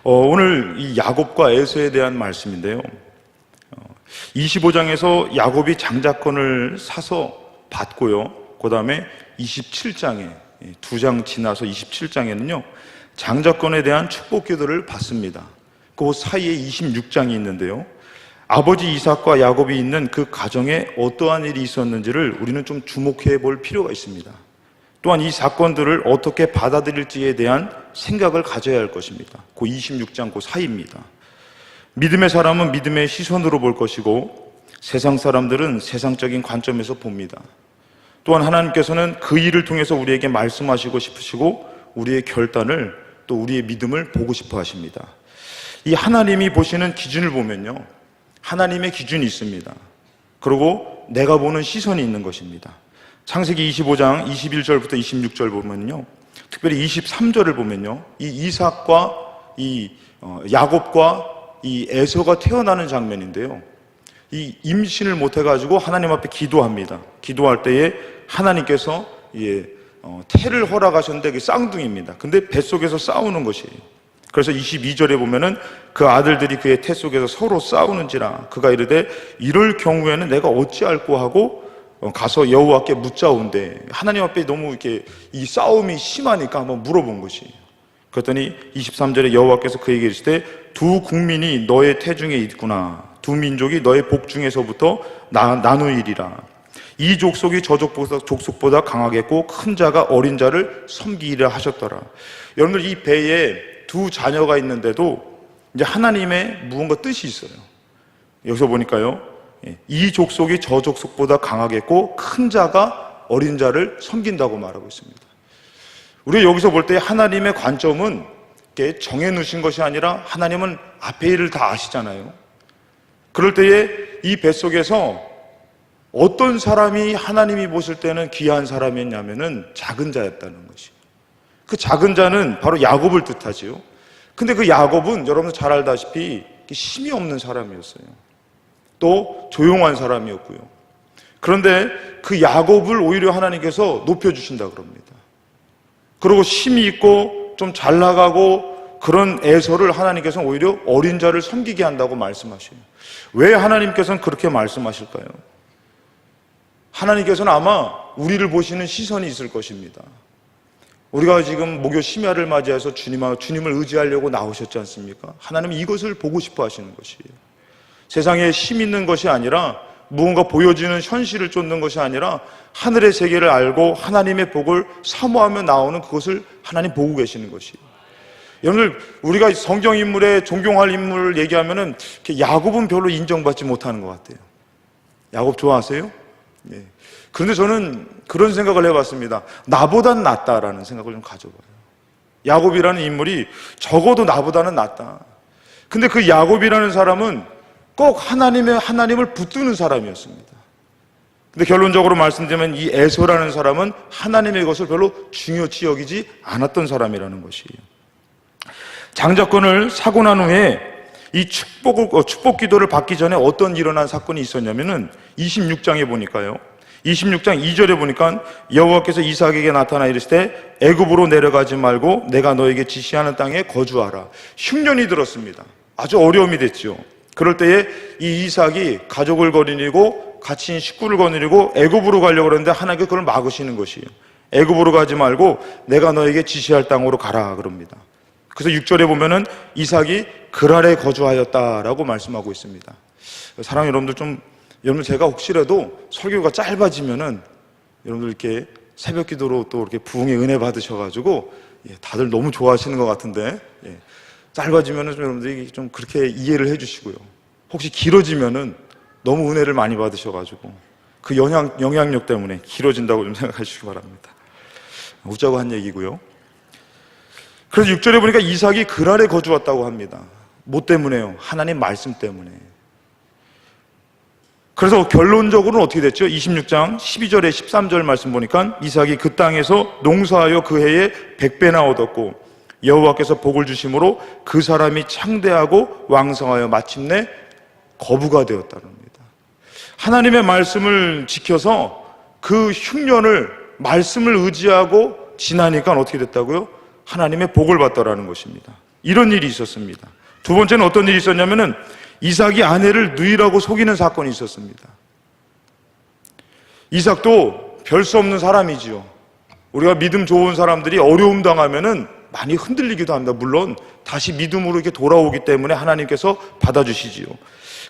오늘 이 야곱과 에서에 대한 말씀인데요. 25장에서 야곱이 장자권을 사서 받고요. 그 다음에 27장에, 2장 지나서 27장에는요, 장자권에 대한 축복 기도를 받습니다. 그 사이에 26장이 있는데요. 아버지 이삭과 야곱이 있는 그 가정에 어떠한 일이 있었는지를 우리는 좀 주목해 볼 필요가 있습니다. 또한 이 사건들을 어떻게 받아들일지에 대한 생각을 가져야 할 것입니다. 그 26장 그 사이입니다. 믿음의 사람은 믿음의 시선으로 볼 것이고 세상 사람들은 세상적인 관점에서 봅니다. 또한 하나님께서는 그 일을 통해서 우리에게 말씀하시고 싶으시고 우리의 결단을 또 우리의 믿음을 보고 싶어 하십니다. 이 하나님이 보시는 기준을 보면요, 하나님의 기준이 있습니다. 그리고 내가 보는 시선이 있는 것입니다. 창세기 25장 21절부터 26절 보면요, 특별히 23절을 보면요, 이 이삭과 이 야곱과 이 에서가 태어나는 장면인데요, 이 임신을 못해가지고 하나님 앞에 기도합니다. 기도할 때에 하나님께서 태를 허락하셨는데 그게 쌍둥이입니다. 근데 뱃속에서 싸우는 것이에요. 그래서 22절에 보면은 그 아들들이 그의 태 속에서 서로 싸우는지라 그가 이르되 이럴 경우에는 내가 어찌할꼬 하고 가서 여호와께 묻자온대. 하나님 앞에 너무 이렇게 이 싸움이 심하니까 한번 물어본 것이에요. 그랬더니 23절에 여호와께서 그에게 이르시되 두 국민이 너의 태중에 있구나. 두 민족이 너의 복 중에서부터 나누이리라. 이 족속이 저 족속보다 강하겠고 큰 자가 어린 자를 섬기리라 하셨더라. 여러분들 이 배에 두 자녀가 있는데도 이제 하나님의 무언가 뜻이 있어요. 여기서 보니까요, 이 족속이 저 족속보다 강하겠고 큰 자가 어린 자를 섬긴다고 말하고 있습니다. 우리가 여기서 볼 때 하나님의 관점은 정해 놓으신 것이 아니라 하나님은 앞에 일을 다 아시잖아요. 그럴 때에 이 뱃속에서 어떤 사람이 하나님이 보실 때는 귀한 사람이었냐면은 작은 자였다는 것이에요. 그 작은 자는 바로 야곱을 뜻하지요. 근데 그 야곱은 여러분 잘 알다시피 힘이 없는 사람이었어요. 또 조용한 사람이었고요. 그런데 그 야곱을 오히려 하나님께서 높여주신다 그럽니다. 그리고 힘이 있고 좀 잘 나가고 그런 에서를 하나님께서 오히려 어린 자를 섬기게 한다고 말씀하셔요. 왜 하나님께서는 그렇게 말씀하실까요? 하나님께서는 아마 우리를 보시는 시선이 있을 것입니다. 우리가 지금 목요 심야를 맞이해서 주님을 의지하려고 나오셨지 않습니까? 하나님은 이것을 보고 싶어 하시는 것이에요. 세상에 힘 있는 것이 아니라 무언가 보여지는 현실을 쫓는 것이 아니라 하늘의 세계를 알고 하나님의 복을 사모하며 나오는 그것을 하나님 보고 계시는 것이에요. 여러분들 우리가 성경 인물에 존경할 인물을 얘기하면은 야곱은 별로 인정받지 못하는 것 같아요. 야곱 좋아하세요? 네. 그런데 저는 그런 생각을 해봤습니다. 나보단 낫다라는 생각을 좀 가져봐요. 야곱이라는 인물이 적어도 나보다는 낫다. 근데 그 야곱이라는 사람은 꼭 하나님을 붙드는 사람이었습니다. 근데 결론적으로 말씀드리면 이 에서라는 사람은 하나님의 것을 별로 중요치 여기지 않았던 사람이라는 것이에요. 장자권을 사고 난 후에 이 축복 기도를 받기 전에 어떤 일어난 사건이 있었냐면은 26장에 보니까요. 26장 2절에 보니까 여호와께서 이삭에게 나타나 이르시되 애굽으로 내려가지 말고 내가 너에게 지시하는 땅에 거주하라. 흉년이 들었습니다. 아주 어려움이 됐죠. 그럴 때에 이 이삭이 가족을 거느리고 갇힌 식구를 거느리고 애굽으로 가려고 그러는데 하나님께서 그걸 막으시는 것이에요. 애굽으로 가지 말고 내가 너에게 지시할 땅으로 가라 그럽니다. 그래서 6절에 보면은 이삭이 그랄에 거주하였다라고 말씀하고 있습니다. 사랑하는 여러분들 여러분 제가 혹시라도 설교가 짧아지면은 여러분들 이렇게 새벽 기도로 또 이렇게 부흥의 은혜 받으셔가지고 다들 너무 좋아하시는 것 같은데 짧아지면은 좀 여러분들이 좀 그렇게 이해를 해주시고요. 혹시 길어지면은 너무 은혜를 많이 받으셔가지고 그 영향력 때문에 길어진다고 좀 생각해 주시기 바랍니다. 웃자고 한 얘기고요. 그래서 6절에 보니까 이삭이 그랄에 거주했다고 합니다. 뭐 때문에요? 하나님 말씀 때문에. 그래서 결론적으로는 어떻게 됐죠? 26장 12절에 13절 말씀 보니까 이삭이 그 땅에서 농사하여 그 해에 100배나 얻었고 여호와께서 복을 주심으로 그 사람이 창대하고 왕성하여 마침내 거부가 되었다는 겁니다. 하나님의 말씀을 지켜서 그 흉년을 말씀을 의지하고 지나니까 어떻게 됐다고요? 하나님의 복을 받더라는 것입니다. 이런 일이 있었습니다. 두 번째는 어떤 일이 있었냐면은 이삭이 아내를 누이라고 속이는 사건이 있었습니다. 이삭도 별 수 없는 사람이지요. 우리가 믿음 좋은 사람들이 어려움 당하면은 많이 흔들리기도 합니다. 물론 다시 믿음으로 이렇게 돌아오기 때문에 하나님께서 받아주시지요.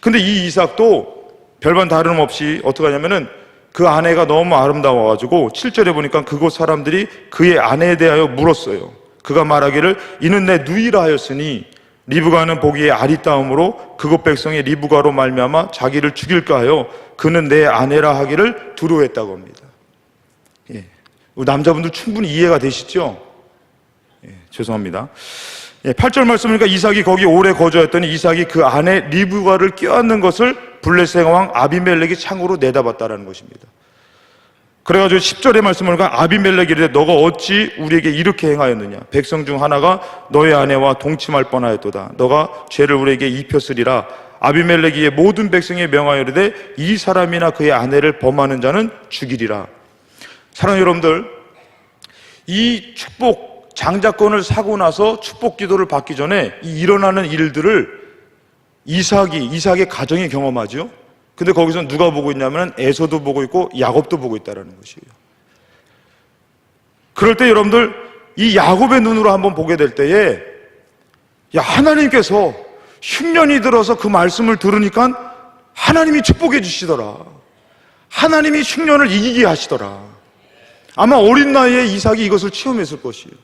근데 이 이삭도 별반 다름없이 어떻게 하냐면은 그 아내가 너무 아름다워가지고 7절에 보니까 그곳 사람들이 그의 아내에 대하여 물었어요. 그가 말하기를 이는 내 누이라 하였으니 리브가는 보기에 아리따움으로 그곳 백성이 리브가로 말미암아 자기를 죽일까 하여 그는 내 아내라 하기를 두려워했다고 합니다. 예. 우리 남자분들 충분히 이해가 되시죠? 예, 죄송합니다. 예, 8절 말씀 보니까 이삭이 거기 오래 거주했더니 이삭이 그 아내 리브가를 껴안는 것을 블레셋 왕 아비멜렉이 창으로 내다봤다라는 것입니다. 그래가지고 10절의 말씀을 보니까 아비멜렉이 이르되 너가 어찌 우리에게 이렇게 행하였느냐 백성 중 하나가 너의 아내와 동침할 뻔하였도다 너가 죄를 우리에게 입혔으리라 아비멜렉이 이에 모든 백성에 명하여 이르되 이 사람이나 그의 아내를 범하는 자는 죽이리라. 사랑하는 여러분들, 이 축복 장자권을 사고 나서 축복 기도를 받기 전에 이 일어나는 일들을 이삭의 가정이 경험하죠. 근데 거기서 누가 보고 있냐면 에서도 보고 있고 야곱도 보고 있다는 것이에요. 그럴 때 여러분들 이 야곱의 눈으로 한번 보게 될 때에 야 하나님께서 흉년이 들어서 그 말씀을 들으니까 하나님이 축복해 주시더라. 하나님이 흉년을 이기게 하시더라. 아마 어린 나이에 이삭이 이것을 체험했을 것이에요.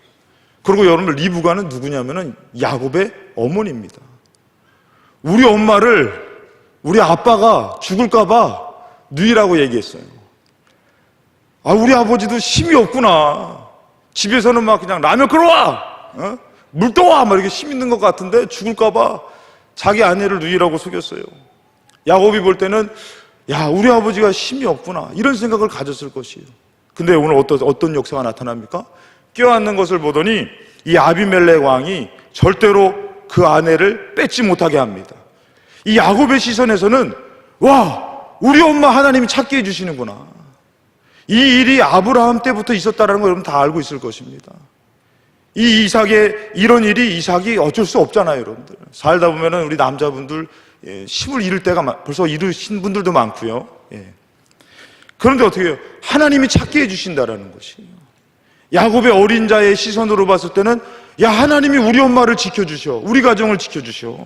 그리고 여러분들 리브가는 누구냐면은 야곱의 어머니입니다. 우리 엄마를 우리 아빠가 죽을까봐 누이라고 얘기했어요. 아, 우리 아버지도 힘이 없구나. 집에서는 막 그냥 라면 끓여와! 물 떠와! 막 이렇게 힘 있는 것 같은데 죽을까봐 자기 아내를 누이라고 속였어요. 야곱이 볼 때는 야, 우리 아버지가 힘이 없구나. 이런 생각을 가졌을 것이에요. 근데 오늘 어떤 역사가 나타납니까? 껴안는 것을 보더니 이 아비멜렉 왕이 절대로 그 아내를 뺏지 못하게 합니다. 이 야곱의 시선에서는 와, 우리 엄마 하나님이 찾게 해주시는구나. 이 일이 아브라함 때부터 있었다는 걸 여러분 다 알고 있을 것입니다. 이 이삭의 이런 일이 이삭이 어쩔 수 없잖아요, 여러분들. 살다 보면은 우리 남자분들 힘을 잃을 때가 벌써 잃으신 분들도 많고요. 그런데 어떻게 해요? 하나님이 찾게 해주신다라는 것이에요. 야곱의 어린 자의 시선으로 봤을 때는 야, 하나님이 우리 엄마를 지켜주셔. 우리 가정을 지켜주셔.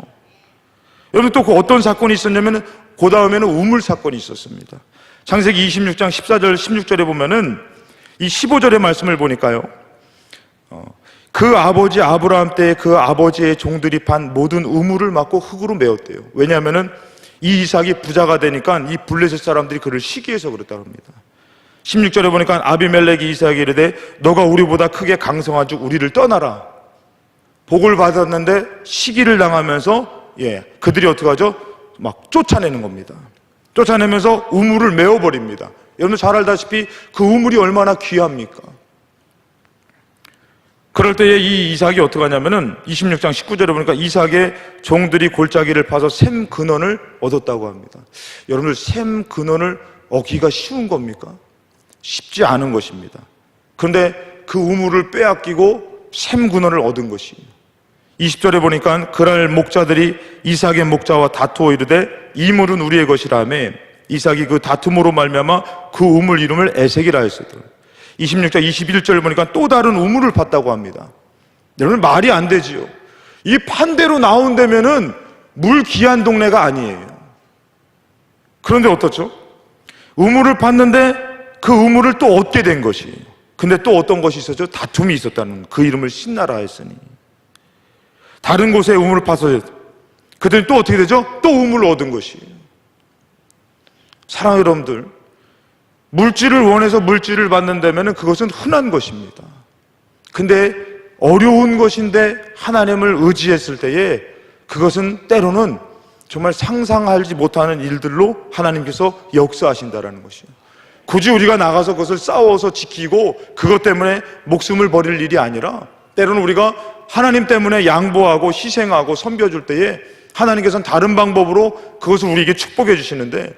여러분 또 그 어떤 사건이 있었냐면 그 다음에는 우물 사건이 있었습니다. 창세기 26장 14절 16절에 보면은 이 15절의 말씀을 보니까요. 그 아버지 아브라함 때 그 아버지의 종들이 판 모든 우물을 막고 흙으로 메웠대요. 왜냐하면은 이 이삭이 부자가 되니까 이 블레셋 사람들이 그를 시기해서 그랬다고 합니다. 16절에 보니까 아비멜렉이 이삭에게 이르되 너가 우리보다 크게 강성한 즉 우리를 떠나라. 복을 받았는데 시기를 당하면서 그들이 어떻게 하죠? 막 쫓아내는 겁니다. 쫓아내면서 우물을 메워버립니다. 여러분 잘 알다시피 그 우물이 얼마나 귀합니까? 그럴 때에 이 이삭이 어떻게 하냐면은 26장 19절에 보니까 이삭의 종들이 골짜기를 파서 샘 근원을 얻었다고 합니다. 여러분들 샘 근원을 얻기가 쉬운 겁니까? 쉽지 않은 것입니다. 그런데 그 우물을 빼앗기고 샘 근원을 얻은 것이에요. 20절에 보니까 그날 목자들이 이삭의 목자와 다투어 이르되 이 물은 우리의 것이라며 이삭이 그 다툼으로 말미암아 그 우물 이름을 에색이라 했었더라. 26절 21절을 보니까 또 다른 우물을 팠다고 합니다. 여러분 말이 안 되지요. 이 판대로 나온다면은 물 귀한 동네가 아니에요. 그런데 어떻죠? 우물을 팠는데 그 우물을 또 얻게 된 것이에요. 근데 또 어떤 것이 있었죠? 다툼이 있었다는 그 이름을 신나라 했으니 다른 곳에 우물을 파서 그들이 또 어떻게 되죠? 또 우물을 얻은 것이에요. 사랑하는 여러분들, 물질을 원해서 물질을 받는다면 그것은 흔한 것입니다. 근데 어려운 것인데 하나님을 의지했을 때에 그것은 때로는 정말 상상하지 못하는 일들로 하나님께서 역사하신다는 것이에요. 굳이 우리가 나가서 그것을 싸워서 지키고 그것 때문에 목숨을 버릴 일이 아니라 때로는 우리가 하나님 때문에 양보하고 희생하고 섬겨줄 때에 하나님께서는 다른 방법으로 그것을 우리에게 축복해 주시는데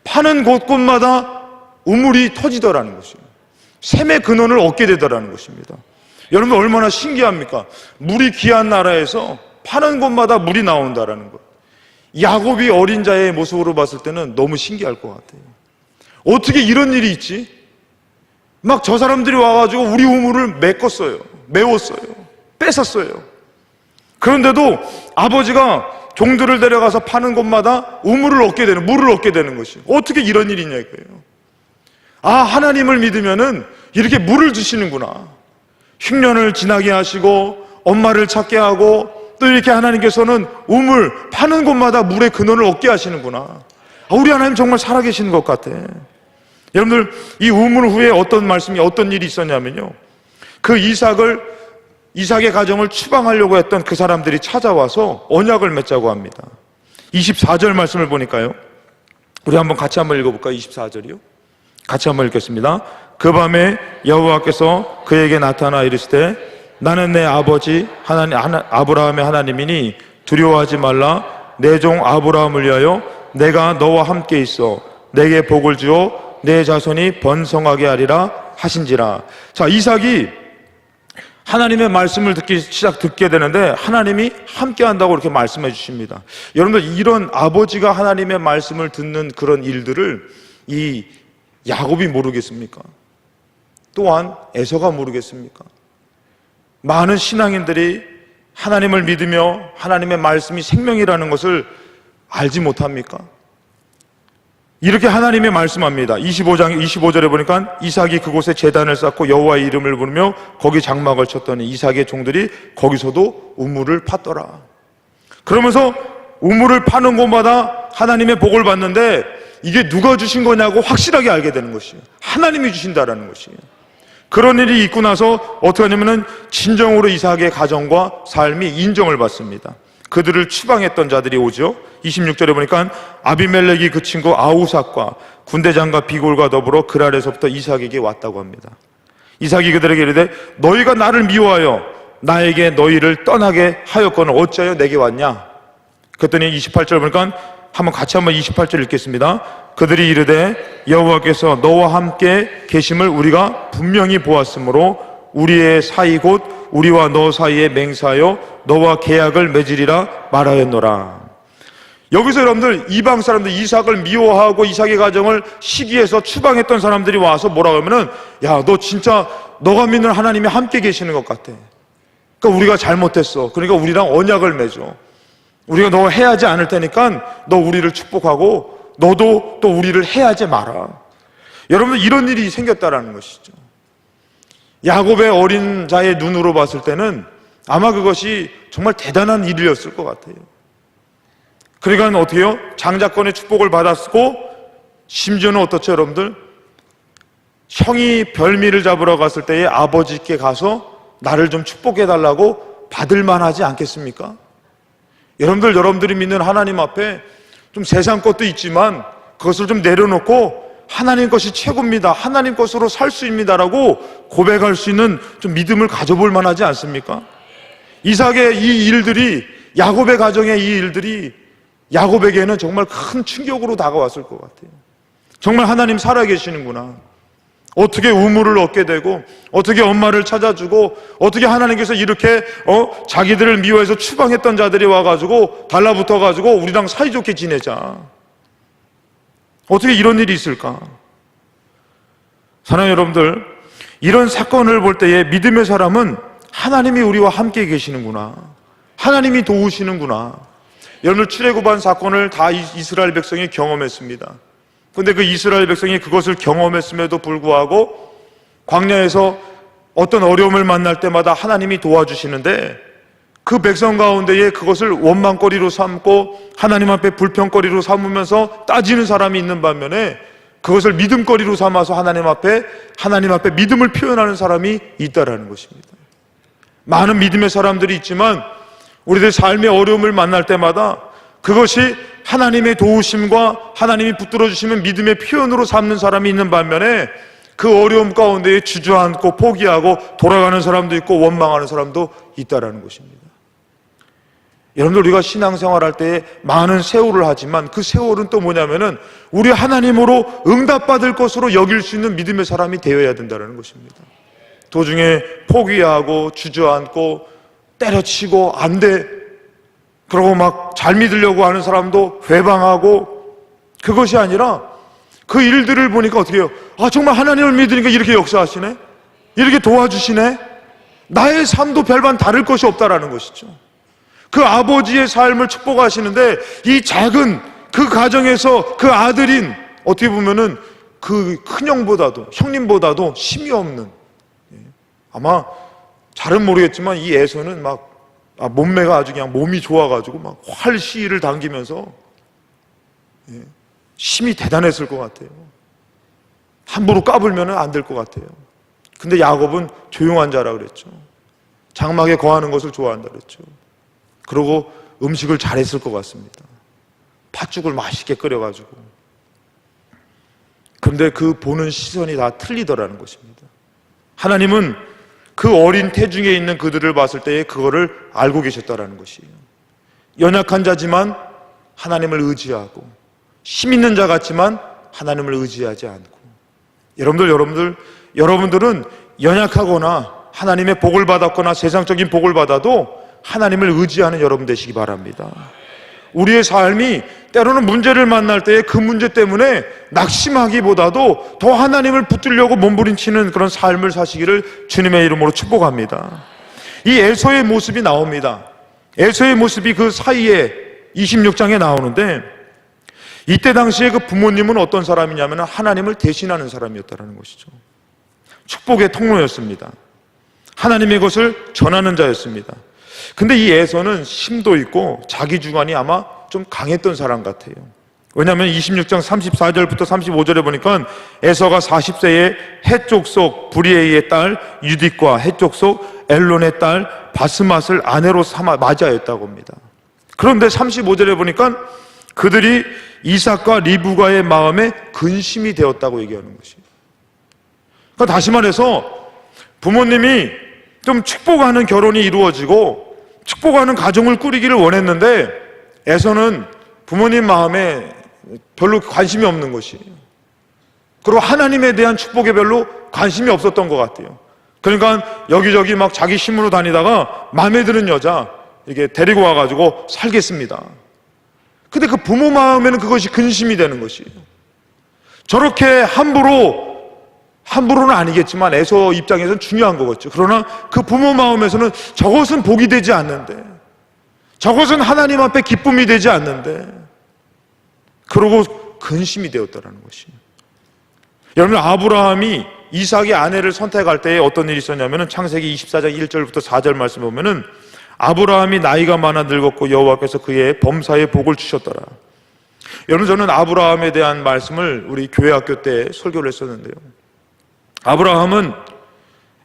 파는 곳곳마다 우물이 터지더라는 것이에요. 샘의 근원을 얻게 되더라는 것입니다. 여러분 얼마나 신기합니까? 물이 귀한 나라에서 파는 곳마다 물이 나온다라는 것. 야곱이 어린 자의 모습으로 봤을 때는 너무 신기할 것 같아요. 어떻게 이런 일이 있지? 막 저 사람들이 와가지고 우리 우물을 메꿨어요. 메웠어요. 뺏었어요. 그런데도 아버지가 종들을 데려가서 파는 곳마다 우물을 얻게 되는, 물을 얻게 되는 것이 어떻게 이런 일이 있냐 이거예요. 아, 하나님을 믿으면은 이렇게 물을 주시는구나. 흉년을 지나게 하시고 엄마를 찾게 하고 또 이렇게 하나님께서는 우물 파는 곳마다 물의 근원을 얻게 하시는구나. 아, 우리 하나님 정말 살아계시는 것 같아. 여러분들 이 우물 후에 어떤 일이 있었냐면요, 그 이삭의 가정을 추방하려고 했던 그 사람들이 찾아와서 언약을 맺자고 합니다. 24절 말씀을 보니까요, 우리 같이 한번 읽어볼까요? 24절이요. 같이 한번 읽겠습니다. 그 밤에 여호와께서 그에게 나타나 이르시되 나는 내 아버지 아브라함의 하나님이니 두려워하지 말라. 내 종 아브라함을 위하여 내가 너와 함께 있어 내게 복을 주어 내 자손이 번성하게 하리라 하신지라. 자, 이삭이 하나님의 말씀을 듣게 되는데 하나님이 함께 한다고 이렇게 말씀해 주십니다. 여러분들 이런 아버지가 하나님의 말씀을 듣는 그런 일들을 이 야곱이 모르겠습니까? 또한 에서가 모르겠습니까? 많은 신앙인들이 하나님을 믿으며 하나님의 말씀이 생명이라는 것을 알지 못합니까? 이렇게 하나님이 말씀합니다. 25절에 보니까 이삭이 그곳에 제단을 쌓고 여호와의 이름을 부르며 거기 장막을 쳤더니 이삭의 종들이 거기서도 우물을 팠더라. 그러면서 우물을 파는 곳마다 하나님의 복을 받는데 이게 누가 주신 거냐고 확실하게 알게 되는 것이에요. 하나님이 주신다라는 것이에요. 그런 일이 있고 나서 어떻게 하냐면은 진정으로 이삭의 가정과 삶이 인정을 받습니다. 그들을 추방했던 자들이 오죠. 26절에 보니까 아비멜렉이 그 친구 아우삭과 군대장과 비골과 더불어 그랄에서부터 이삭에게 왔다고 합니다. 이삭이 그들에게 이르되 너희가 나를 미워하여 나에게 너희를 떠나게 하였거늘 어찌하여 내게 왔냐? 그랬더니 28절 보니까 같이 한번 28절 읽겠습니다. 그들이 이르되 여호와께서 너와 함께 계심을 우리가 분명히 보았으므로 우리의 사이 곧 우리와 너 사이에 맹세하여 너와 계약을 맺으리라 말하였노라. 여기서 여러분들 이방 사람들 이삭을 미워하고 이삭의 가정을 시기해서 추방했던 사람들이 와서 뭐라고 하면은 야, 너 진짜 너가 믿는 하나님이 함께 계시는 것 같아. 그러니까 우리가 잘못했어. 그러니까 우리랑 언약을 맺어. 우리가 너 해하지 않을 테니까 너 우리를 축복하고 너도 또 우리를 해하지 마라. 여러분들 이런 일이 생겼다라는 것이죠. 야곱의 어린 자의 눈으로 봤을 때는 아마 그것이 정말 대단한 일이었을 것 같아요. 그러니까 어떻게 해요? 장자권의 축복을 받았고 심지어는 어떻죠 여러분들? 형이 별미를 잡으러 갔을 때에 아버지께 가서 나를 좀 축복해달라고 받을만 하지 않겠습니까? 여러분들이 믿는 하나님 앞에 좀 세상 것도 있지만 그것을 좀 내려놓고 하나님 것이 최고입니다. 하나님 것으로 살 수 있습니다라고 고백할 수 있는 좀 믿음을 가져볼 만하지 않습니까? 이삭의 이 일들이 야곱의 가정의 이 일들이 야곱에게는 정말 큰 충격으로 다가왔을 것 같아요. 정말 하나님 살아계시는구나. 어떻게 우물을 얻게 되고 어떻게 엄마를 찾아주고 어떻게 하나님께서 이렇게 자기들을 미워해서 추방했던 자들이 와가지고 달라붙어가지고 우리랑 사이좋게 지내자. 어떻게 이런 일이 있을까? 사랑하는 여러분들, 이런 사건을 볼 때에 믿음의 사람은 하나님이 우리와 함께 계시는구나, 하나님이 도우시는구나. 여러분들 출애굽한 사건을 다 이스라엘 백성이 경험했습니다. 그런데 그 이스라엘 백성이 그것을 경험했음에도 불구하고 광야에서 어떤 어려움을 만날 때마다 하나님이 도와주시는데 그 백성 가운데에 그것을 원망거리로 삼고 하나님 앞에 불평거리로 삼으면서 따지는 사람이 있는 반면에 그것을 믿음거리로 삼아서 하나님 앞에 믿음을 표현하는 사람이 있다라는 것입니다. 많은 믿음의 사람들이 있지만 우리들 삶의 어려움을 만날 때마다 그것이 하나님의 도우심과 하나님이 붙들어 주시는 믿음의 표현으로 삼는 사람이 있는 반면에 그 어려움 가운데에 주저앉고 포기하고 돌아가는 사람도 있고 원망하는 사람도 있다라는 것입니다. 여러분들, 우리가 신앙생활할 때 많은 세월을 하지만 그 세월은 또 뭐냐면은 우리 하나님으로 응답받을 것으로 여길 수 있는 믿음의 사람이 되어야 된다는 것입니다. 도중에 포기하고 주저앉고 때려치고 안 돼, 그러고 막 잘 믿으려고 하는 사람도 회방하고, 그것이 아니라 그 일들을 보니까 어떻게 해요? 아, 정말 하나님을 믿으니까 이렇게 역사하시네, 이렇게 도와주시네, 나의 삶도 별반 다를 것이 없다라는 것이죠. 그 아버지의 삶을 축복하시는데 이 작은 그 가정에서 그 아들인, 어떻게 보면은 그 큰형보다도, 형님보다도 힘이 없는, 아마 잘은 모르겠지만 이 에서는 막 몸매가 아주 그냥 몸이 좋아가지고 막 활시위를 당기면서 힘이 대단했을 것 같아요. 함부로 까불면 안 될 것 같아요. 근데 야곱은 조용한 자라 그랬죠. 장막에 거하는 것을 좋아한다 그랬죠. 그리고 음식을 잘했을 것 같습니다. 팥죽을 맛있게 끓여가지고. 그런데 그 보는 시선이 다 틀리더라는 것입니다. 하나님은 그 어린 태중에 있는 그들을 봤을 때에 그거를 알고 계셨다라는 것이에요. 연약한 자지만 하나님을 의지하고, 힘 있는 자 같지만 하나님을 의지하지 않고. 여러분들은 연약하거나 하나님의 복을 받았거나 세상적인 복을 받아도 하나님을 의지하는 여러분 되시기 바랍니다. 우리의 삶이 때로는 문제를 만날 때에 그 문제 때문에 낙심하기보다도 더 하나님을 붙들려고 몸부림치는 그런 삶을 사시기를 주님의 이름으로 축복합니다. 이 에서의 모습이 나옵니다. 에서의 모습이 그 사이에 26장에 나오는데, 이때 당시에 그 부모님은 어떤 사람이냐면 하나님을 대신하는 사람이었다는 것이죠. 축복의 통로였습니다. 하나님의 것을 전하는 자였습니다. 근데 이 에서는 심도 있고 자기 주관이 아마 좀 강했던 사람 같아요. 왜냐하면 26장 34절부터 35절에 보니까 에서가 40세에 헷족속 브리에이의 딸 유딧과 헷족속 엘론의 딸 바스맛을 아내로 맞이하였다고 합니다. 그런데 35절에 보니까 그들이 이삭과 리브가의 마음에 근심이 되었다고 얘기하는 것이에요. 그러니까 다시 말해서 부모님이 좀 축복하는 결혼이 이루어지고 축복하는 가정을 꾸리기를 원했는데 에서는 부모님 마음에 별로 관심이 없는 것이에요. 그리고 하나님에 대한 축복에 별로 관심이 없었던 것 같아요. 그러니까 여기저기 막 자기 힘으로 다니다가 마음에 드는 여자 이렇게 데리고 와가지고 살겠습니다. 근데 그 부모 마음에는 그것이 근심이 되는 것이에요. 저렇게 함부로는 아니겠지만 에서 입장에서는 중요한 거겠죠. 그러나 그 부모 마음에서는 저것은 복이 되지 않는데, 저것은 하나님 앞에 기쁨이 되지 않는데, 그러고 근심이 되었다는 것이에요. 여러분, 아브라함이 이삭의 아내를 선택할 때에 어떤 일이 있었냐면 창세기 24장 1절부터 4절 말씀 보면은 아브라함이 나이가 많아 늙었고 여호와께서 그의 범사에 복을 주셨더라. 여러분, 저는 아브라함에 대한 말씀을 우리 교회 학교 때 설교를 했었는데요, 아브라함은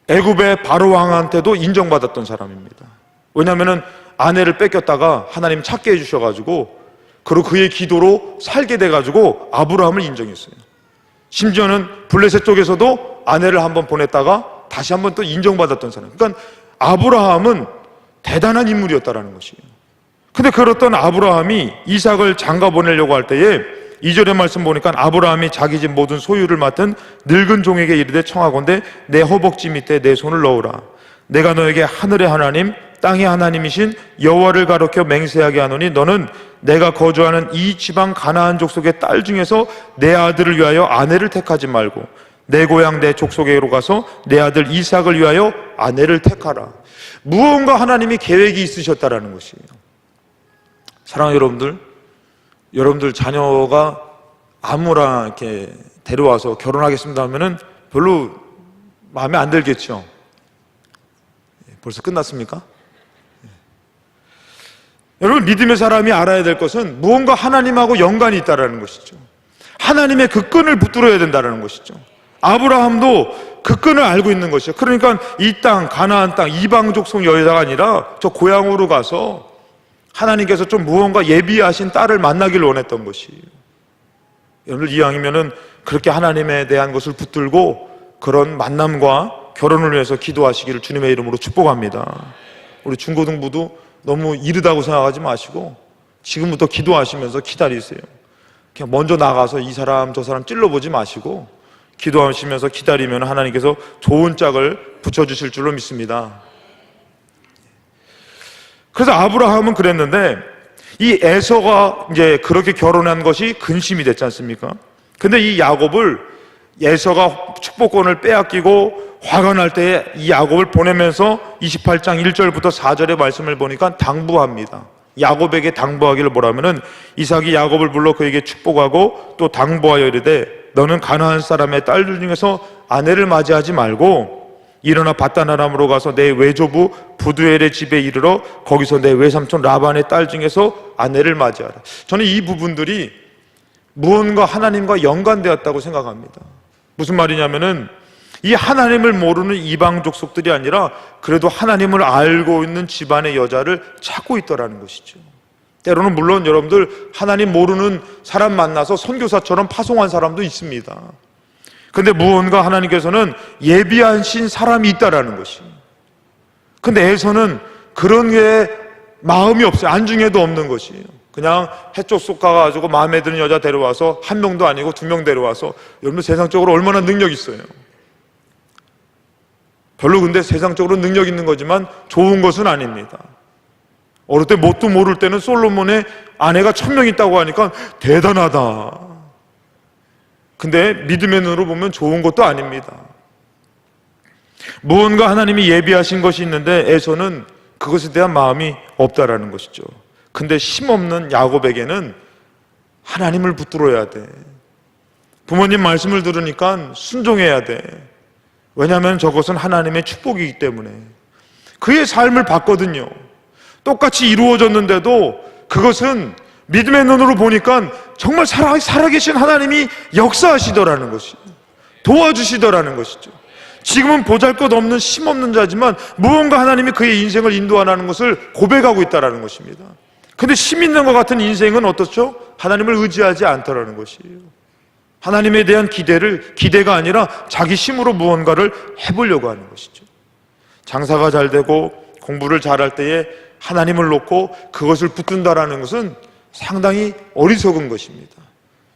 애굽의 바로 왕한테도 인정받았던 사람입니다. 왜냐하면 아내를 뺏겼다가 하나님 찾게 해주셔가지고, 그리고 그의 기도로 살게 돼가지고 아브라함을 인정했어요. 심지어는 블레셋 쪽에서도 아내를 한번 보냈다가 다시 한번 또 인정받았던 사람. 그러니까 아브라함은 대단한 인물이었다는 것이에요. 근데 그렇던 아브라함이 이삭을 장가 보내려고 할 때에 2절의 말씀 보니까 아브라함이 자기 집 모든 소유를 맡은 늙은 종에게 이르되 청하건대 내 허벅지 밑에 내 손을 넣으라. 내가 너에게 하늘의 하나님 땅의 하나님이신 여호와를 가리켜 맹세하게 하노니 너는 내가 거주하는 이 지방 가나안 족속의 딸 중에서 내 아들을 위하여 아내를 택하지 말고 내 고향 내 족속에로 가서 내 아들 이삭을 위하여 아내를 택하라. 무언가 하나님이 계획이 있으셨다라는 것이에요. 사랑하는 여러분들 자녀가 아무나 이렇게 데려와서 결혼하겠습니다 하면은 별로 마음에 안 들겠죠. 벌써 끝났습니까? 여러분, 믿음의 사람이 알아야 될 것은 무언가 하나님하고 연관이 있다는 것이죠. 하나님의 그 끈을 붙들어야 된다는 것이죠. 아브라함도 그 끈을 알고 있는 것이죠. 그러니까 이 땅, 가나안 땅, 이방 족속 여자가 아니라 저 고향으로 가서 하나님께서 좀 무언가 예비하신 딸을 만나길 원했던 것이에요. 여러분들 이왕이면은 그렇게 하나님에 대한 것을 붙들고 그런 만남과 결혼을 위해서 기도하시기를 주님의 이름으로 축복합니다. 우리 중고등부도 너무 이르다고 생각하지 마시고 지금부터 기도하시면서 기다리세요. 그냥 먼저 나가서 이 사람 저 사람 찔러보지 마시고 기도하시면서 기다리면 하나님께서 좋은 짝을 붙여주실 줄로 믿습니다. 그래서 아브라함은 그랬는데 이 에서가 이제 그렇게 결혼한 것이 근심이 됐지 않습니까? 근데 이 야곱을 에서가 축복권을 빼앗기고 화가 날 때에 이 야곱을 보내면서 28장 1절부터 4절의 말씀을 보니까 당부합니다. 야곱에게 당부하기를 뭐라면은 이삭이 야곱을 불러 그에게 축복하고 또 당부하여 이르되 너는 가나안 사람의 딸들 중에서 아내를 맞이하지 말고 일어나 밧단 아람으로 가서 내 외조부 부두엘의 집에 이르러 거기서 내 외삼촌 라반의 딸 중에서 아내를 맞이하라. 저는 이 부분들이 무언가 하나님과 연관되었다고 생각합니다. 무슨 말이냐면은 이 하나님을 모르는 이방 족속들이 아니라 그래도 하나님을 알고 있는 집안의 여자를 찾고 있더라는 것이죠. 때로는 물론 여러분들 하나님 모르는 사람 만나서 선교사처럼 파송한 사람도 있습니다. 근데 무언가 하나님께서는 예비하신 사람이 있다라는 것이. 근데 에서는 그런 게 마음이 없어요. 안중에도 없는 것이에요. 그냥 해쪽 속 가가지고 마음에 드는 여자 데려와서 한 명도 아니고 2명 데려와서 여러분 세상적으로 얼마나 능력 있어요. 별로 근데 세상적으로 능력 있는 거지만 좋은 것은 아닙니다. 어릴 때 뭣도 모를 때는 솔로몬의 아내가 1000명 있다고 하니까 대단하다. 근데 믿음의 눈으로 보면 좋은 것도 아닙니다. 무언가 하나님이 예비하신 것이 있는데 에서는 그것에 대한 마음이 없다라는 것이죠. 근데 힘없는 야곱에게는 하나님을 붙들어야 돼. 부모님 말씀을 들으니까 순종해야 돼. 왜냐하면 저것은 하나님의 축복이기 때문에. 그의 삶을 봤거든요. 똑같이 이루어졌는데도 그것은 믿음의 눈으로 보니까 정말 살아계신 하나님이 역사하시더라는 것이, 도와주시더라는 것이죠. 지금은 보잘것없는 힘없는 자지만 무언가 하나님이 그의 인생을 인도하라는 것을 고백하고 있다는 것입니다. 근데 힘 있는 것 같은 인생은 어떻죠? 하나님을 의지하지 않더라는 것이에요. 하나님에 대한 기대가 아니라 자기 힘으로 무언가를 해보려고 하는 것이죠. 장사가 잘 되고 공부를 잘할 때에 하나님을 놓고 그것을 붙든다라는 것은 상당히 어리석은 것입니다.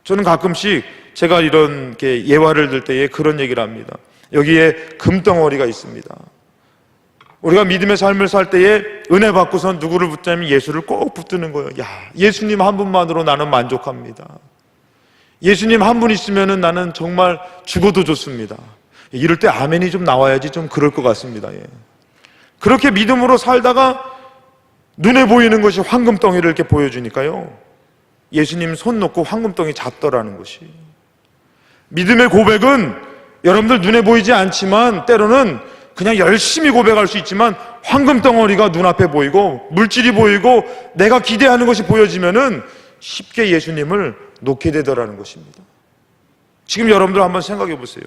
저는 가끔씩 제가 이런 예화를 들 때에 그런 얘기를 합니다. 여기에 금덩어리가 있습니다. 우리가 믿음의 삶을 살 때에 은혜 받고선 누구를 붙자면 예수를 꼭 붙드는 거예요. 야, 예수님 한 분만으로 나는 만족합니다. 예수님 한 분 있으면 나는 정말 죽어도 좋습니다. 이럴 때 아멘이 좀 나와야지 좀 그럴 것 같습니다. 예. 그렇게 믿음으로 살다가 눈에 보이는 것이 황금덩이를 이렇게 보여주니까요, 예수님 손 놓고 황금덩이 잡더라는 것이. 믿음의 고백은 여러분들 눈에 보이지 않지만 때로는 그냥 열심히 고백할 수 있지만 황금덩어리가 눈앞에 보이고 물질이 보이고 내가 기대하는 것이 보여지면은 쉽게 예수님을 놓게 되더라는 것입니다. 지금 여러분들 한번 생각해 보세요.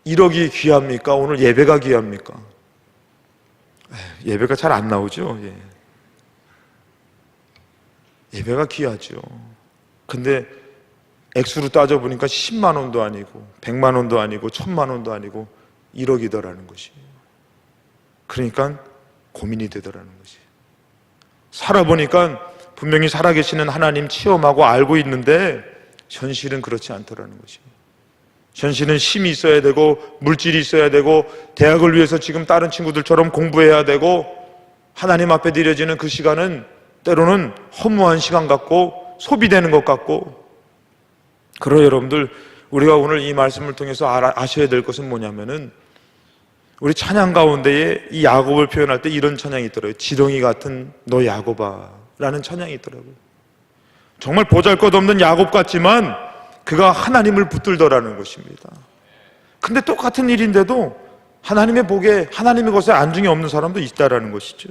1억이 귀합니까? 오늘 예배가 귀합니까? 예배가 잘 안 나오죠. 예배가 귀하죠. 근데 액수로 따져보니까 10만 원도 아니고 100만 원도 아니고 1000만 원도 아니고 1억이더라는 것이. 그러니까 고민이 되더라는 것이. 살아보니까 분명히 살아계시는 하나님 체험하고 알고 있는데 현실은 그렇지 않더라는 것이. 현실은 힘이 있어야 되고 물질이 있어야 되고 대학을 위해서 지금 다른 친구들처럼 공부해야 되고 하나님 앞에 드려지는 그 시간은 때로는 허무한 시간 같고 소비되는 것 같고. 그러나 여러분들, 우리가 오늘 이 말씀을 통해서 아셔야 될 것은 뭐냐면은 우리 찬양 가운데에 이 야곱을 표현할 때 이런 찬양이 있더라고요. 지렁이 같은 너 야곱아 라는 찬양이 있더라고요. 정말 보잘것없는 야곱 같지만 그가 하나님을 붙들더라는 것입니다. 근데 똑같은 일인데도 하나님의 복에, 하나님의 것에 안중이 없는 사람도 있다라는 것이죠.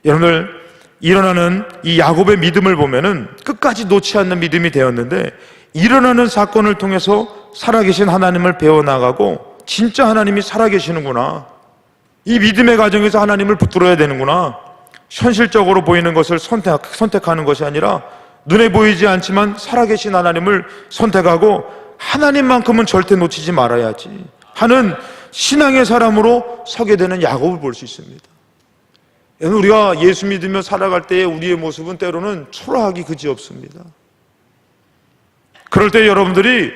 여러분들, 일어나는 이 야곱의 믿음을 보면은 끝까지 놓지 않는 믿음이 되었는데, 일어나는 사건을 통해서 살아계신 하나님을 배워나가고 진짜 하나님이 살아계시는구나, 이 믿음의 과정에서 하나님을 붙들어야 되는구나, 현실적으로 보이는 것을 선택하는 것이 아니라 눈에 보이지 않지만 살아계신 하나님을 선택하고 하나님만큼은 절대 놓치지 말아야지 하는 신앙의 사람으로 서게 되는 야곱을 볼 수 있습니다. 우리가 예수 믿으며 살아갈 때의 우리의 모습은 때로는 초라하기 그지없습니다. 그럴 때 여러분들이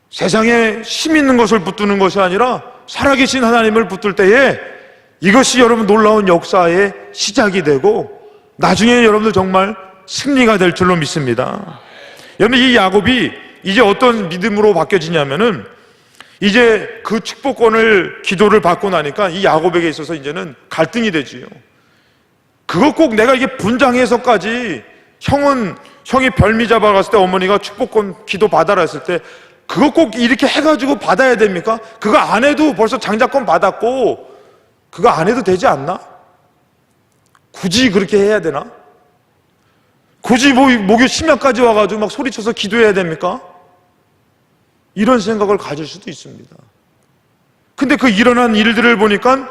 세상에 힘 있는 것을 붙드는 것이 아니라 살아계신 하나님을 붙들 때에 이것이 여러분 놀라운 역사의 시작이 되고 나중에 여러분들 정말 승리가 될 줄로 믿습니다. 여러분, 이 야곱이 이제 어떤 믿음으로 바뀌어지냐면은 이제 그 축복권을 기도를 받고 나니까 이 야곱에게 있어서 이제는 갈등이 되지요. 그거 꼭 내가 이게 분장해서까지 형이 별미 잡아갔을 때 어머니가 축복권 기도 받아라 했을 때 그거 꼭 이렇게 해가지고 받아야 됩니까? 그거 안 해도 벌써 장자권 받았고 그거 안 해도 되지 않나? 굳이 그렇게 해야 되나? 굳이 목요 심야까지 와가지고 막 소리쳐서 기도해야 됩니까? 이런 생각을 가질 수도 있습니다. 근데 그 일어난 일들을 보니까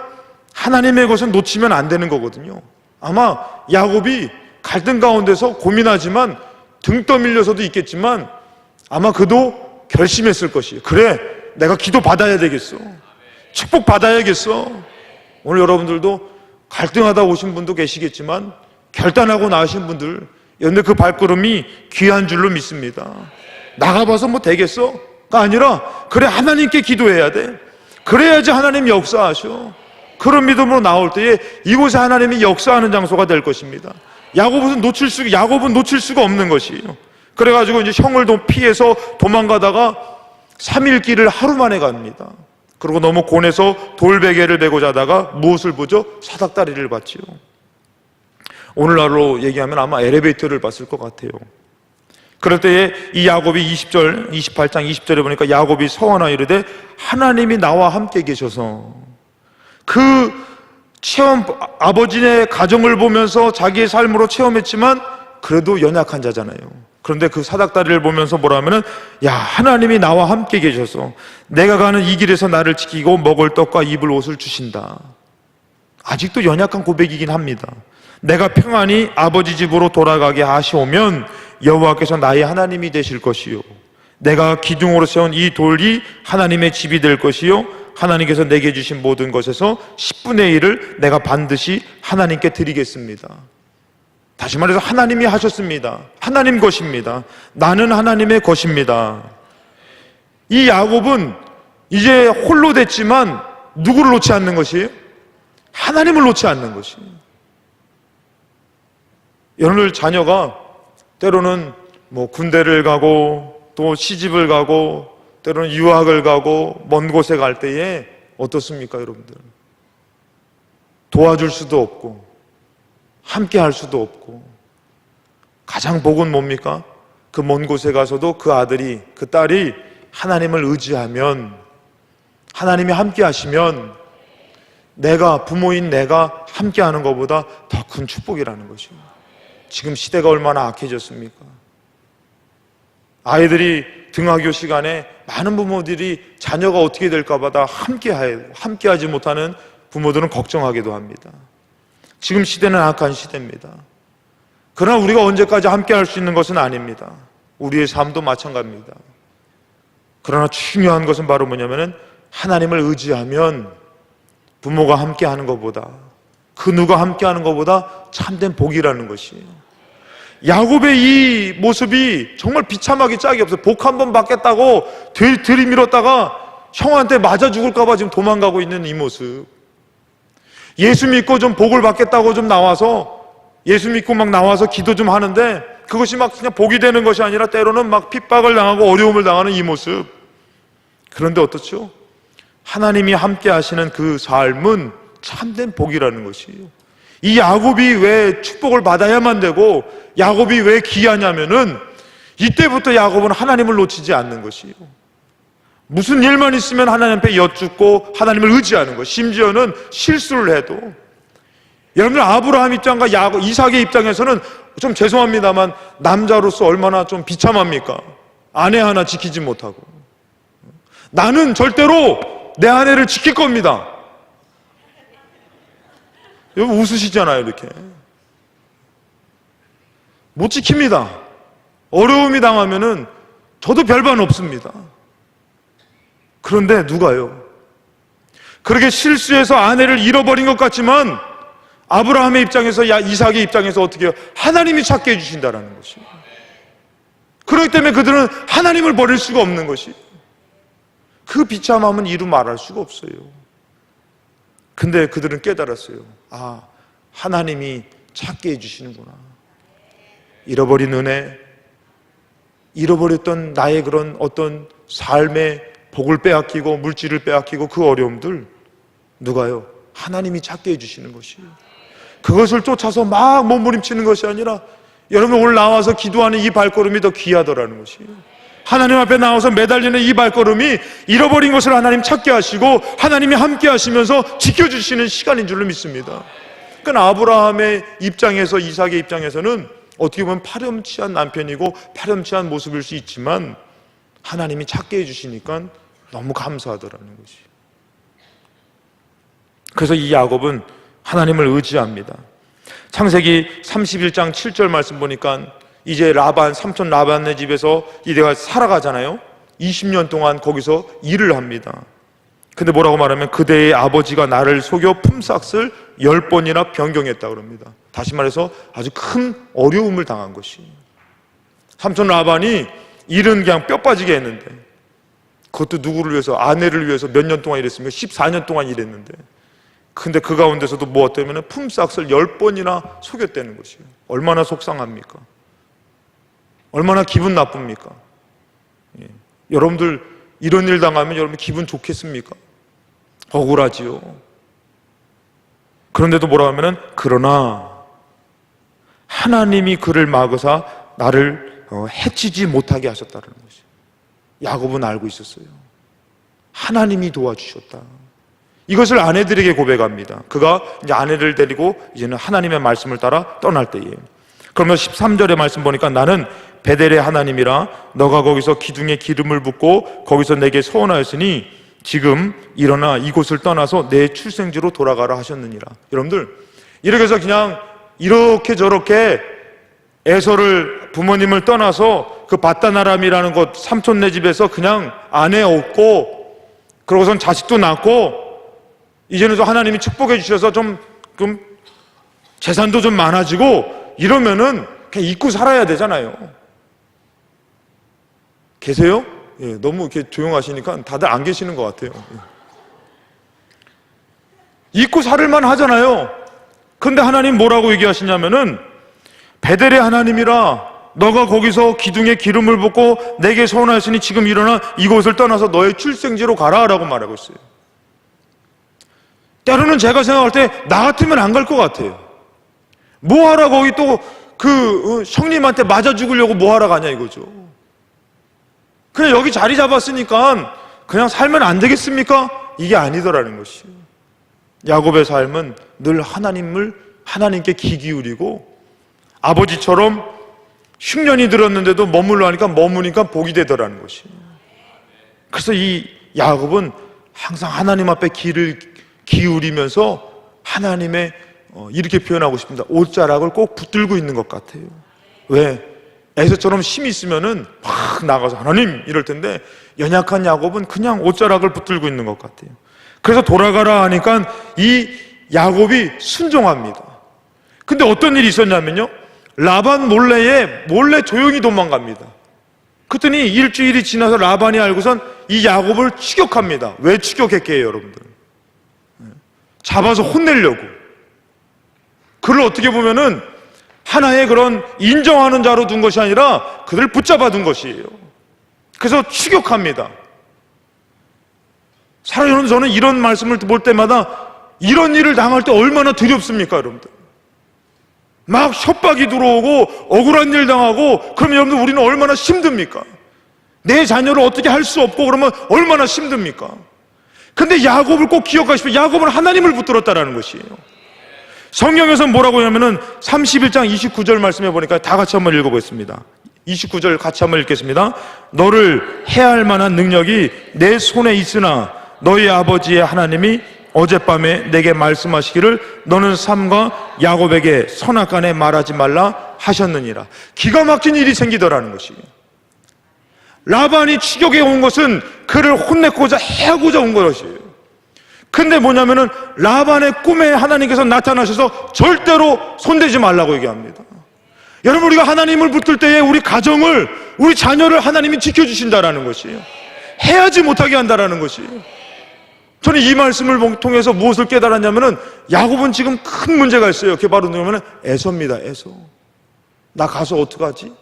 하나님의 것은 놓치면 안 되는 거거든요. 아마 야곱이 갈등 가운데서 고민하지만 등 떠밀려서도 있겠지만 아마 그도 결심했을 것이에요. 그래, 내가 기도 받아야 되겠어. 축복 받아야겠어. 오늘 여러분들도 갈등하다 오신 분도 계시겠지만 결단하고 나으신 분들, 그런데 그 발걸음이 귀한 줄로 믿습니다. 나가봐서 뭐 되겠어? 가 아니라 그래, 하나님께 기도해야 돼. 그래야지 하나님 역사하셔. 그런 믿음으로 나올 때에 이곳에 하나님이 역사하는 장소가 될 것입니다. 야곱은 놓칠 수가 없는 것이에요. 그래가지고 이제 형을 피해서 도망가다가 3일 길을 하루 만에 갑니다. 그리고 너무 곤해서 돌베개를 메고 자다가 무엇을 보죠? 사닥다리를 봤지요. 오늘날로 얘기하면 아마 엘리베이터를 봤을 것 같아요. 그럴 때에 이 야곱이 20절, 28장 20절에 보니까 야곱이 서원하여 이르되 하나님이 나와 함께 계셔서 그 체험, 아버지의 가정을 보면서 자기의 삶으로 체험했지만 그래도 연약한 자잖아요. 그런데 그 사닥다리를 보면서 뭐라 하면은 야, 하나님이 나와 함께 계셔서 내가 가는 이 길에서 나를 지키고 먹을 떡과 입을 옷을 주신다. 아직도 연약한 고백이긴 합니다. 내가 평안히 아버지 집으로 돌아가게 하시오면 여호와께서 나의 하나님이 되실 것이요 내가 기둥으로 세운 이 돌이 하나님의 집이 될 것이요 하나님께서 내게 주신 모든 것에서 10분의 1을 내가 반드시 하나님께 드리겠습니다. 다시 말해서 하나님이 하셨습니다. 하나님 것입니다. 나는 하나님의 것입니다. 이 야곱은 이제 홀로 됐지만 누구를 놓지 않는 것이에요? 하나님을 놓지 않는 것이에요. 여러분들 자녀가 때로는 뭐 군대를 가고 또 시집을 가고 때로는 유학을 가고 먼 곳에 갈 때에 어떻습니까, 여러분들? 도와줄 수도 없고 함께 할 수도 없고 가장 복은 뭡니까? 그 먼 곳에 가서도 그 아들이, 그 딸이 하나님을 의지하면, 하나님이 함께 하시면 부모인 내가 함께 하는 것보다 더 큰 축복이라는 것입니다. 지금 시대가 얼마나 악해졌습니까? 아이들이 등하교 시간에 많은 부모들이 자녀가 어떻게 될까 봐 함께하지 못하는 부모들은 걱정하기도 합니다. 지금 시대는 악한 시대입니다. 그러나 우리가 언제까지 함께할 수 있는 것은 아닙니다. 우리의 삶도 마찬가지입니다. 그러나 중요한 것은 바로 뭐냐면은 하나님을 의지하면 부모가 함께하는 것보다, 그 누가 함께하는 것보다 참된 복이라는 것이에요. 야곱의 이 모습이 정말 비참하기 짝이 없어요. 복 한 번 받겠다고 들이밀었다가 형한테 맞아 죽을까 봐 지금 도망가고 있는 이 모습. 예수 믿고 좀 복을 받겠다고 좀 나와서, 예수 믿고 막 나와서 기도 좀 하는데 그것이 막 그냥 복이 되는 것이 아니라 때로는 막 핍박을 당하고 어려움을 당하는 이 모습. 그런데 어떻죠? 하나님이 함께 하시는 그 삶은 참된 복이라는 것이에요. 이 야곱이 왜 축복을 받아야만 되고 야곱이 왜 귀하냐면은 이때부터 야곱은 하나님을 놓치지 않는 것이에요. 무슨 일만 있으면 하나님 앞에 여쭙고 하나님을 의지하는 것. 심지어는 실수를 해도, 여러분들 아브라함 입장과 이삭의 입장에서는 좀 죄송합니다만 남자로서 얼마나 좀 비참합니까? 아내 하나 지키지 못하고. 나는 절대로 내 아내를 지킬 겁니다. 여러분 웃으시잖아요. 이렇게 못 지킵니다. 어려움이 당하면은 저도 별반 없습니다. 그런데 누가요? 그렇게 실수해서 아내를 잃어버린 것 같지만 아브라함의 입장에서, 이삭의 입장에서 어떻게 해요? 하나님이 찾게 해주신다는 것이에요. 그렇기 때문에 그들은 하나님을 버릴 수가 없는 것이, 그 비참함은 이루 말할 수가 없어요. 근데 그들은 깨달았어요. 아, 하나님이 찾게 해주시는구나. 잃어버린 은혜, 잃어버렸던 나의 그런 어떤 삶의 복을 빼앗기고 물질을 빼앗기고 그 어려움들, 누가요? 하나님이 찾게 해주시는 것이에요. 그것을 쫓아서 막 몸부림치는 것이 아니라, 여러분 오늘 나와서 기도하는 이 발걸음이 더 귀하더라는 것이에요. 하나님 앞에 나와서 매달리는 이 발걸음이 잃어버린 것을 하나님 찾게 하시고 하나님이 함께 하시면서 지켜주시는 시간인 줄로 믿습니다. 그러니까 아브라함의 입장에서, 이삭의 입장에서는 어떻게 보면 파렴치한 남편이고 파렴치한 모습일 수 있지만 하나님이 찾게 해주시니까 너무 감사하더라는 것이. 그래서 이 야곱은 하나님을 의지합니다. 창세기 31장 7절 말씀 보니까 이제 라반, 삼촌 라반의 집에서 이제가 살아가잖아요. 20년 동안 거기서 일을 합니다. 근데 뭐라고 말하면 그대의 아버지가 나를 속여 품삯을 10번이나 변경했다고 합니다. 다시 말해서 아주 큰 어려움을 당한 것이. 삼촌 라반이 일은 그냥 뼈 빠지게 했는데, 그것도 누구를 위해서? 아내를 위해서 몇 년 동안 일했습니까? 14년 동안 일했는데, 근데 그 가운데서도 뭐 때문에 품삯을 10번이나 속였다는 것이에요. 얼마나 속상합니까? 얼마나 기분 나쁩니까? 예. 여러분들 이런 일 당하면 여러분 기분 좋겠습니까? 억울하지요. 그런데도 뭐라 하면은 그러나 하나님이 그를 막으사 나를 해치지 못하게 하셨다는 것이에요. 야곱은 알고 있었어요. 하나님이 도와주셨다. 이것을 아내들에게 고백합니다. 그가 이제 아내를 데리고 이제는 하나님의 말씀을 따라 떠날 때에, 그러면 13절의 말씀 보니까 나는 베델의 하나님이라 너가 거기서 기둥에 기름을 붓고 거기서 내게 소원하였으니 지금 일어나 이곳을 떠나서 내 출생지로 돌아가라 하셨느니라. 여러분들 이렇게 해서 그냥 이렇게 저렇게 에서를, 부모님을 떠나서 그 바다나람이라는 곳 삼촌네 집에서 그냥 아내 얻고 그러고선 자식도 낳고 이제는 또 하나님이 축복해 주셔서 좀 재산도 좀 많아지고 이러면은 그냥 잊고 살아야 되잖아요. 계세요? 예, 너무 이렇게 조용하시니까 다들 안 계시는 것 같아요. 잊고 살을만 하잖아요. 근데 하나님 뭐라고 얘기하시냐면은 베델의 하나님이라 너가 거기서 기둥에 기름을 붓고 내게 소원하였으니 지금 일어나 이곳을 떠나서 너의 출생지로 가라 라고 말하고 있어요. 때로는 제가 생각할 때 나 같으면 안 갈 것 같아요. 뭐하러 거기 또 그 형님한테 맞아 죽으려고 뭐하러 가냐 이거죠. 그냥 여기 자리 잡았으니까 그냥 살면 안 되겠습니까? 이게 아니더라는 것이에요. 야곱의 삶은 늘 하나님께 귀 기울이고, 아버지처럼 10년이 들었는데도 머무니까 복이 되더라는 것이에요. 그래서 이 야곱은 항상 하나님 앞에 귀를 기울이면서 하나님의 이렇게 표현하고 싶습니다. 옷자락을 꼭 붙들고 있는 것 같아요. 왜? 에서처럼 힘이 있으면은 막 나가서 하나님 이럴 텐데, 연약한 야곱은 그냥 옷자락을 붙들고 있는 것 같아요. 그래서 돌아가라 하니까 이 야곱이 순종합니다. 근데 어떤 일이 있었냐면요, 라반 몰래 조용히 도망갑니다. 그랬더니 일주일이 지나서 라반이 알고선 이 야곱을 추격합니다. 왜 추격했게요, 여러분들? 잡아서 혼내려고. 그를 어떻게 보면은 하나의 그런 인정하는 자로 둔 것이 아니라 그들을 붙잡아 둔 것이에요. 그래서 추격합니다. 여러분, 저는 이런 말씀을 볼 때마다 이런 일을 당할 때 얼마나 두렵습니까, 여러분들? 막 협박이 들어오고 억울한 일 당하고 그러면 여러분들 우리는 얼마나 힘듭니까? 내 자녀를 어떻게 할 수 없고 그러면 얼마나 힘듭니까? 근데 야곱을 꼭 기억하십시오. 야곱은 하나님을 붙들었다라는 것이에요. 성경에서 뭐라고 하냐면은 31장 29절 말씀해 보니까 다 같이 한번 읽어보겠습니다. 29절 같이 한번 읽겠습니다. 너를 해할 만한 능력이 내 손에 있으나 너희 아버지의 하나님이 어젯밤에 내게 말씀하시기를 너는 삼가 야곱에게 선악간에 말하지 말라 하셨느니라. 기가 막힌 일이 생기더라는 것이에요. 라반이 추격해 온 것은 그를 혼내고자 해하고자 온 것이에요. 근데 뭐냐면은 라반의 꿈에 하나님께서 나타나셔서 절대로 손대지 말라고 얘기합니다. 여러분, 우리가 하나님을 붙들 때에 우리 가정을, 우리 자녀를 하나님이 지켜주신다라는 것이에요. 해하지 못하게 한다라는 것이에요. 저는 이 말씀을 통해서 무엇을 깨달았냐면은, 야곱은 지금 큰 문제가 있어요. 그게 바로 뭐냐면은 에서입니다. 에서. 나 가서 어떡하지?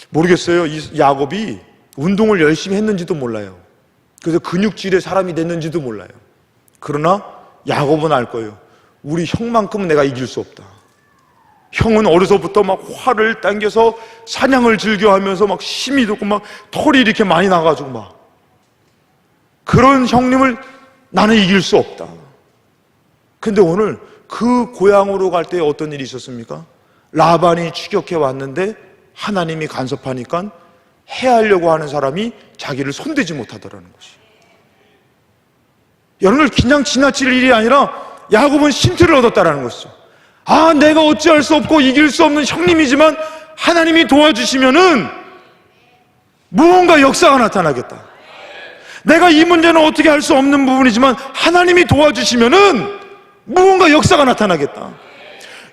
모르겠어요. 이 야곱이 운동을 열심히 했는지도 몰라요. 그래서 근육질의 사람이 됐는지도 몰라요. 그러나 야곱은 알 거예요. 우리 형만큼은 내가 이길 수 없다. 형은 어려서부터 막 활을 당겨서 사냥을 즐겨하면서 막 힘이 돋고 막 털이 이렇게 많이 나가지고 막, 그런 형님을 나는 이길 수 없다. 근데 오늘 그 고향으로 갈 때 어떤 일이 있었습니까? 라반이 추격해 왔는데 하나님이 간섭하니까 해하려고 하는 사람이 자기를 손대지 못하더라는 것이. 여러분들, 그냥 지나칠 일이 아니라 야곱은 힌트를 얻었다라는 것이죠. 아, 내가 어찌할 수 없고 이길 수 없는 형님이지만 하나님이 도와주시면은 무언가 역사가 나타나겠다. 내가 이 문제는 어떻게 할 수 없는 부분이지만 하나님이 도와주시면은 무언가 역사가 나타나겠다.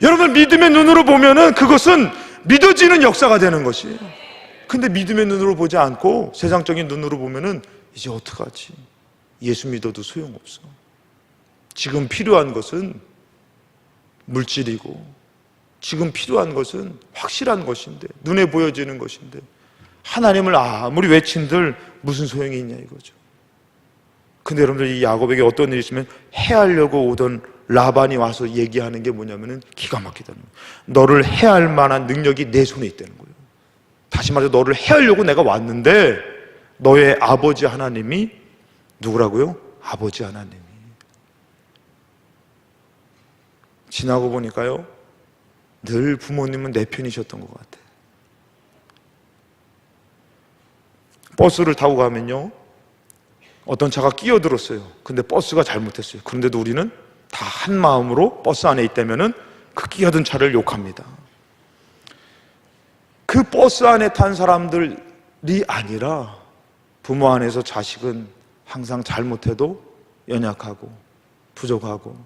여러분, 믿음의 눈으로 보면은 그것은 믿어지는 역사가 되는 것이에요. 근데 믿음의 눈으로 보지 않고 세상적인 눈으로 보면은 이제 어떡하지? 예수 믿어도 소용없어. 지금 필요한 것은 물질이고, 지금 필요한 것은 확실한 것인데, 눈에 보여지는 것인데, 하나님을 아무리 외친들 무슨 소용이 있냐 이거죠. 근데 여러분들, 이 야곱에게 어떤 일이 있으면 해하려고 오던 라반이 와서 얘기하는 게 뭐냐면은 기가 막히다는 거예요. 너를 해할 만한 능력이 내 손에 있다는 거예요. 다시 말해서 너를 해하려고 내가 왔는데 너의 아버지 하나님이 누구라고요? 아버지 하나님이. 지나고 보니까요, 늘 부모님은 내 편이셨던 것 같아요. 버스를 타고 가면요, 어떤 차가 끼어들었어요. 근데 버스가 잘못했어요. 그런데도 우리는 다 한 마음으로 버스 안에 있다면은 그 끼어든 차를 욕합니다. 그 버스 안에 탄 사람들이 아니라 부모 안에서 자식은 항상 잘못해도 연약하고 부족하고,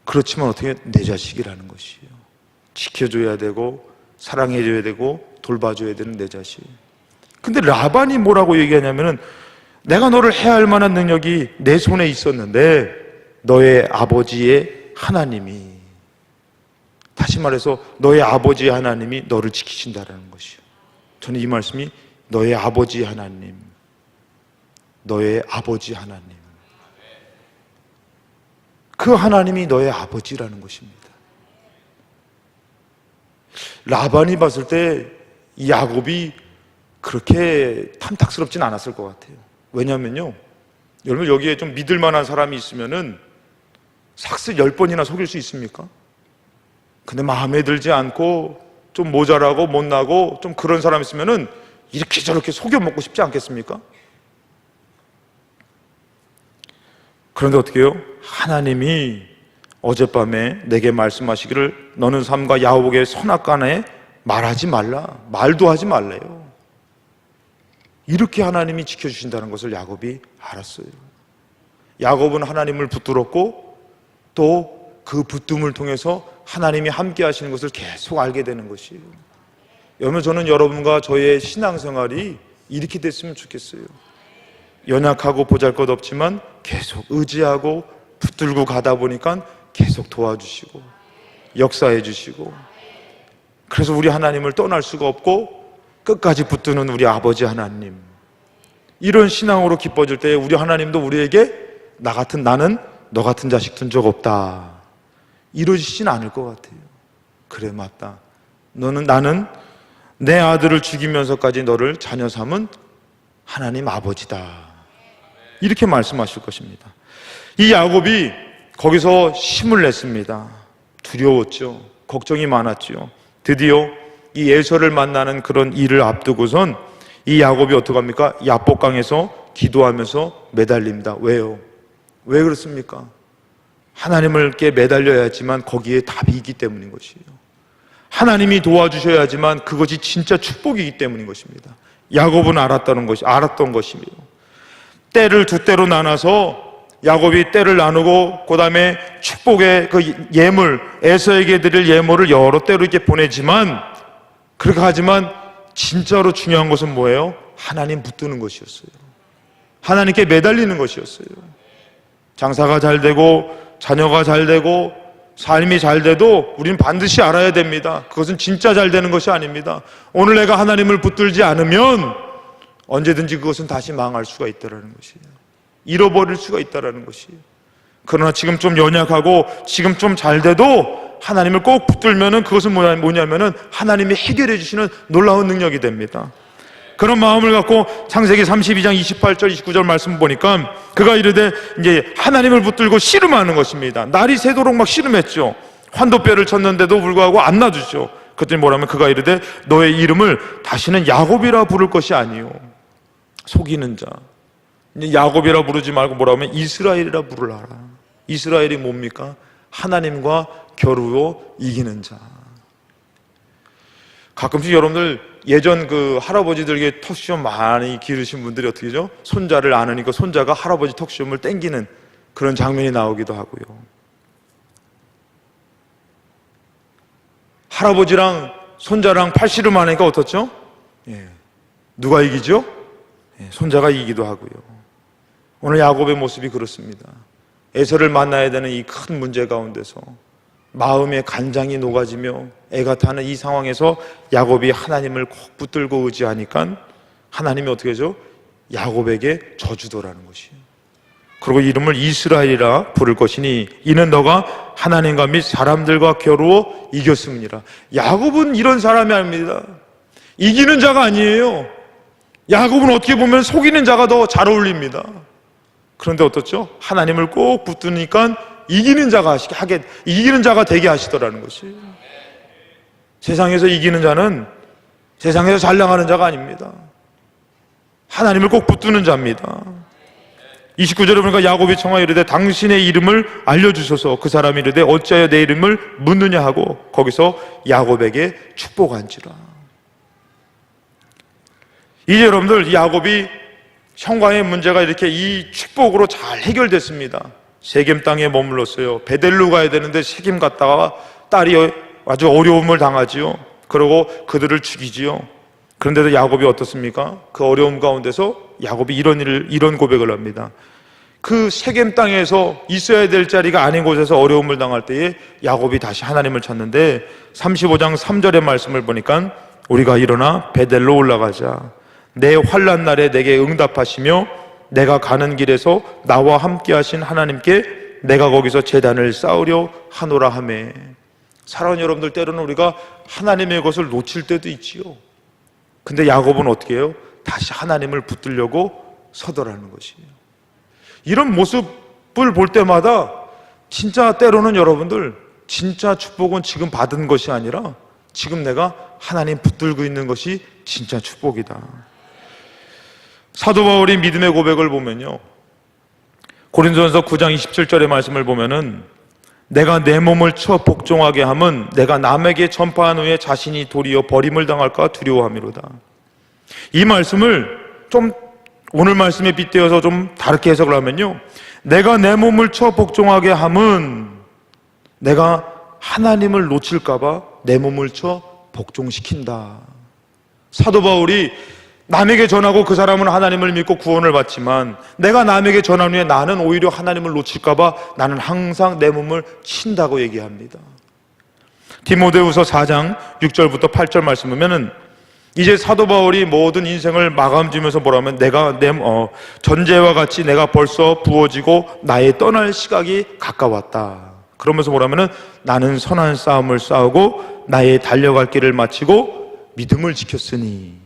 그렇지만 어떻게 내 자식이라는 것이에요. 지켜줘야 되고 사랑해줘야 되고 돌봐줘야 되는 내 자식. 근데 라반이 뭐라고 얘기하냐면은, 내가 너를 해할 만한 능력이 내 손에 있었는데 너의 아버지의 하나님이, 다시 말해서 너의 아버지 하나님이 너를 지키신다라는 것이요. 저는 이 말씀이 너의 아버지 하나님, 너의 아버지 하나님, 그 하나님이 너의 아버지라는 것입니다. 라반이 봤을 때 이 야곱이 그렇게 탐탁스럽진 않았을 것 같아요. 왜냐하면요, 여러분, 여기에 좀 믿을 만한 사람이 있으면은 삭스 10번이나 속일 수 있습니까? 근데 마음에 들지 않고 좀 모자라고 못나고 좀 그런 사람 있으면은 이렇게 저렇게 속여 먹고 싶지 않겠습니까? 그런데 어떻게 해요? 하나님이 어젯밤에 내게 말씀하시기를 너는 삼가 야곱의 선악간에 말하지 말라, 말도 하지 말래요. 이렇게 하나님이 지켜주신다는 것을 야곱이 알았어요. 야곱은 하나님을 붙들었고 또 그 붙듦을 통해서 하나님이 함께 하시는 것을 계속 알게 되는 것이에요. 여러분, 저는 여러분과 저의 신앙생활이 이렇게 됐으면 좋겠어요. 연약하고 보잘것없지만 계속 의지하고 붙들고 가다 보니까 계속 도와주시고 역사해 주시고, 그래서 우리 하나님을 떠날 수가 없고 끝까지 붙드는 우리 아버지 하나님, 이런 신앙으로 기뻐질 때 우리 하나님도 우리에게 나는 너 같은 자식 둔 적 없다 이러시진 않을 것 같아요. 그래, 맞다. 나는 내 아들을 죽이면서까지 너를 자녀 삼은 하나님 아버지다, 이렇게 말씀하실 것입니다. 이 야곱이 거기서 힘을 냈습니다. 두려웠죠. 걱정이 많았죠. 드디어 이 에서를 만나는 그런 일을 앞두고선 이 야곱이 어떡합니까? 야복강에서 기도하면서 매달립니다. 왜요? 왜 그렇습니까? 하나님께 매달려야지만 거기에 답이 있기 때문인 것이에요. 하나님이 도와주셔야지만 그것이 진짜 축복이기 때문인 것입니다. 야곱은 알았던 것이에요. 때를 두 때로 나눠서 야곱이 떼를 나누고 그 다음에 축복의 그 예물, 에서에게 드릴 예물을 여러 때로 이렇게 보내지만, 그렇게 하지만 진짜로 중요한 것은 뭐예요? 하나님 붙드는 것이었어요. 하나님께 매달리는 것이었어요. 장사가 잘 되고 자녀가 잘 되고 삶이 잘 돼도 우리는 반드시 알아야 됩니다. 그것은 진짜 잘 되는 것이 아닙니다. 오늘 내가 하나님을 붙들지 않으면 언제든지 그것은 다시 망할 수가 있다는 것이에요. 잃어버릴 수가 있다는 것이에요. 그러나 지금 좀 연약하고 지금 좀 잘 돼도 하나님을 꼭 붙들면은 그것은 뭐냐면은 하나님이 해결해 주시는 놀라운 능력이 됩니다. 그런 마음을 갖고 창세기 32장 28절 29절 말씀 보니까 그가 이르되 이제 하나님을 붙들고 씨름하는 것입니다. 날이 새도록 막 씨름했죠. 환도뼈를 쳤는데도 불구하고 안 놔주죠. 그랬더니 뭐라면 그가 이르되 너의 이름을 다시는 야곱이라 부를 것이 아니요 속이는 자. 이제 야곱이라 부르지 말고 뭐라면 이스라엘이라 부르라. 이스라엘이 뭡니까? 하나님과 겨루어 이기는 자. 가끔씩 여러분들 예전 그 할아버지들에게 턱시험 많이 기르신 분들이 어떻게 하죠? 손자를 안으니까 손자가 할아버지 턱시험을 땡기는 그런 장면이 나오기도 하고요. 할아버지랑 손자랑 팔씨름 하니까 어떻죠? 누가 이기죠? 손자가 이기기도 하고요. 오늘 야곱의 모습이 그렇습니다. 에서를 만나야 되는 이 큰 문제 가운데서 마음의 간장이 녹아지며 애가 타는 이 상황에서 야곱이 하나님을 꼭 붙들고 의지하니까 하나님이 어떻게 하죠? 야곱에게 저주도라는 것이에요. 그리고 이름을 이스라엘이라 부를 것이니 이는 너가 하나님과 및 사람들과 겨루어 이겼음이니라. 야곱은 이런 사람이 아닙니다. 이기는 자가 아니에요. 야곱은 어떻게 보면 속이는 자가 더 잘 어울립니다. 그런데 어떻죠? 하나님을 꼭 붙드니까 이기는 자가 이기는 자가 되게 하시더라는 것이에요. 세상에서 이기는 자는 세상에서 잘 나가는 자가 아닙니다. 하나님을 꼭 붙드는 자입니다. 29절에 보니까 야곱이 청하여 이르되 당신의 이름을 알려주소서. 그 사람이 이르되 어찌하여 내 이름을 묻느냐 하고 거기서 야곱에게 축복한지라. 이제 여러분들 야곱이 형과의 문제가 이렇게 이 축복으로 잘 해결됐습니다. 세겜 땅에 머물렀어요. 베델로 가야 되는데 세겜 갔다가 딸이 아주 어려움을 당하지요. 그러고 그들을 죽이지요. 그런데도 야곱이 어떻습니까? 그 어려움 가운데서 야곱이 이런 고백을 합니다. 그 세겜 땅에서 있어야 될 자리가 아닌 곳에서 어려움을 당할 때에 야곱이 다시 하나님을 찾는데 35장 3절의 말씀을 보니까 우리가 일어나 베델로 올라가자. 내 환난 날에 내게 응답하시며 내가 가는 길에서 나와 함께 하신 하나님께 내가 거기서 제단을 쌓으려 하노라 하매. 사랑하는 여러분들, 때로는 우리가 하나님의 것을 놓칠 때도 있지요. 근데 야곱은 어떻게 해요? 다시 하나님을 붙들려고 서더라는 것이에요. 이런 모습을 볼 때마다 진짜 때로는 여러분들 진짜 축복은 지금 받은 것이 아니라 지금 내가 하나님 붙들고 있는 것이 진짜 축복이다. 사도 바울이 믿음의 고백을 보면요, 고린도전서 9장 27절의 말씀을 보면은 내가 내 몸을 쳐 복종하게 함은 내가 남에게 전파한 후에 자신이 도리어 버림을 당할까 두려워함이로다. 이 말씀을 좀 오늘 말씀에 빗대어서 좀 다르게 해석을 하면요, 내가 내 몸을 쳐 복종하게 함은 내가 하나님을 놓칠까봐 내 몸을 쳐 복종시킨다. 사도 바울이 남에게 전하고 그 사람은 하나님을 믿고 구원을 받지만 내가 남에게 전한 후에 나는 오히려 하나님을 놓칠까봐 나는 항상 내 몸을 친다고 얘기합니다. 디모데후서 4장 6절부터 8절 말씀 보면은 이제 사도 바울이 모든 인생을 마감 지으면서 뭐라면 내가 전제와 같이 내가 벌써 부어지고 나의 떠날 시각이 가까웠다. 그러면서 뭐라면은 나는 선한 싸움을 싸우고 나의 달려갈 길을 마치고 믿음을 지켰으니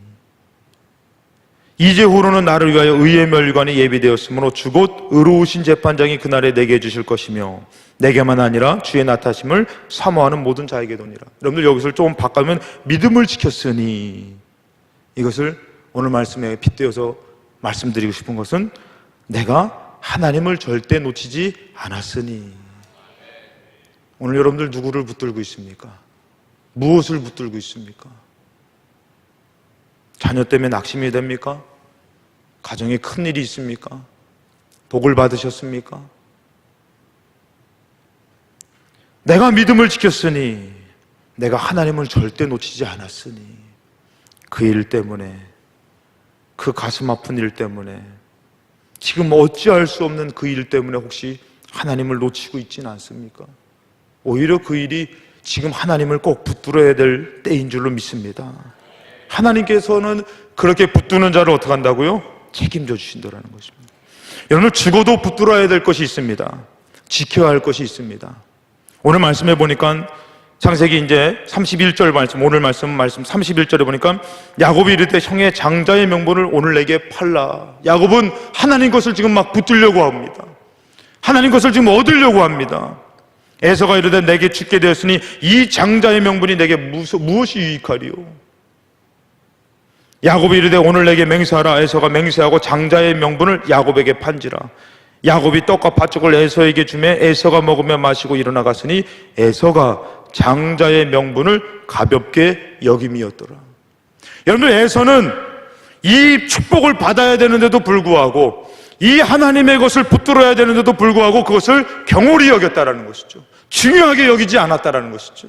이제 후로는 나를 위하여 의의 멸관이 예비되었으므로 주곧 의로우신 재판장이 그날에 내게 주실 것이며 내게만 아니라 주의 나타심을 사모하는 모든 자에게도니라. 여러분들 여기서 조금 바꾸면 믿음을 지켰으니, 이것을 오늘 말씀에 빗대어서 말씀드리고 싶은 것은 내가 하나님을 절대 놓치지 않았으니. 오늘 여러분들 누구를 붙들고 있습니까? 무엇을 붙들고 있습니까? 자녀 때문에 낙심이 됩니까? 가정에 큰 일이 있습니까? 복을 받으셨습니까? 내가 믿음을 지켰으니, 내가 하나님을 절대 놓치지 않았으니, 그 일 때문에, 그 가슴 아픈 일 때문에, 지금 어찌할 수 없는 그 일 때문에 혹시 하나님을 놓치고 있지는 않습니까? 오히려 그 일이 지금 하나님을 꼭 붙들어야 될 때인 줄로 믿습니다. 하나님께서는 그렇게 붙드는 자를 어떻게 한다고요? 책임져 주신다는 것입니다. 여러분, 죽어도 붙들어야 될 것이 있습니다. 지켜야 할 것이 있습니다. 오늘 말씀해 보니까 창세기 이제 31절 말씀, 오늘 말씀 31절에 보니까 야곱이 이르되 형의 장자의 명분을 오늘 내게 팔라. 야곱은 하나님 것을 지금 막 붙들려고 합니다. 하나님 것을 지금 얻으려고 합니다. 에서가 이르되 내게 죽게 되었으니 이 장자의 명분이 내게 무엇이 유익하리요? 야곱이 이르되 오늘 내게 맹세하라. 에서가 맹세하고 장자의 명분을 야곱에게 판지라. 야곱이 떡과 팥죽을 에서에게 주매 에서가 먹으며 마시고 일어나 갔으니 에서가 장자의 명분을 가볍게 여김이었더라. 여러분, 에서는 이 축복을 받아야 되는데도 불구하고, 이 하나님의 것을 붙들어야 되는데도 불구하고 그것을 경홀히 여겼다라는 것이죠. 중요하게 여기지 않았다라는 것이죠.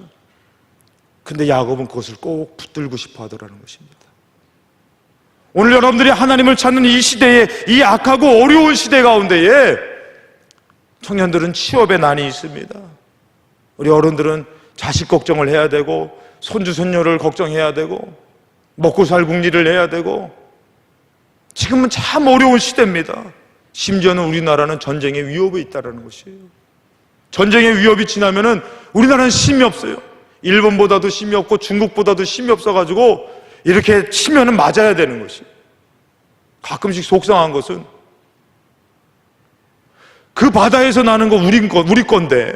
근데 야곱은 그것을 꼭 붙들고 싶어 하더라는 것입니다. 오늘 여러분들이 하나님을 찾는 이 시대에, 이 악하고 어려운 시대 가운데에 청년들은 취업에 난이 있습니다. 우리 어른들은 자식 걱정을 해야 되고, 손주 손녀를 걱정해야 되고, 먹고 살 궁리를 해야 되고, 지금은 참 어려운 시대입니다. 심지어는 우리나라는 전쟁의 위협에 있다는 것이에요. 전쟁의 위협이 지나면은 우리나라는 힘이 없어요. 일본보다도 힘이 없고 중국보다도 힘이 없어가지고 이렇게 치면은 맞아야 되는 것이에요. 가끔씩 속상한 것은 그 바다에서 나는 거 우리 건데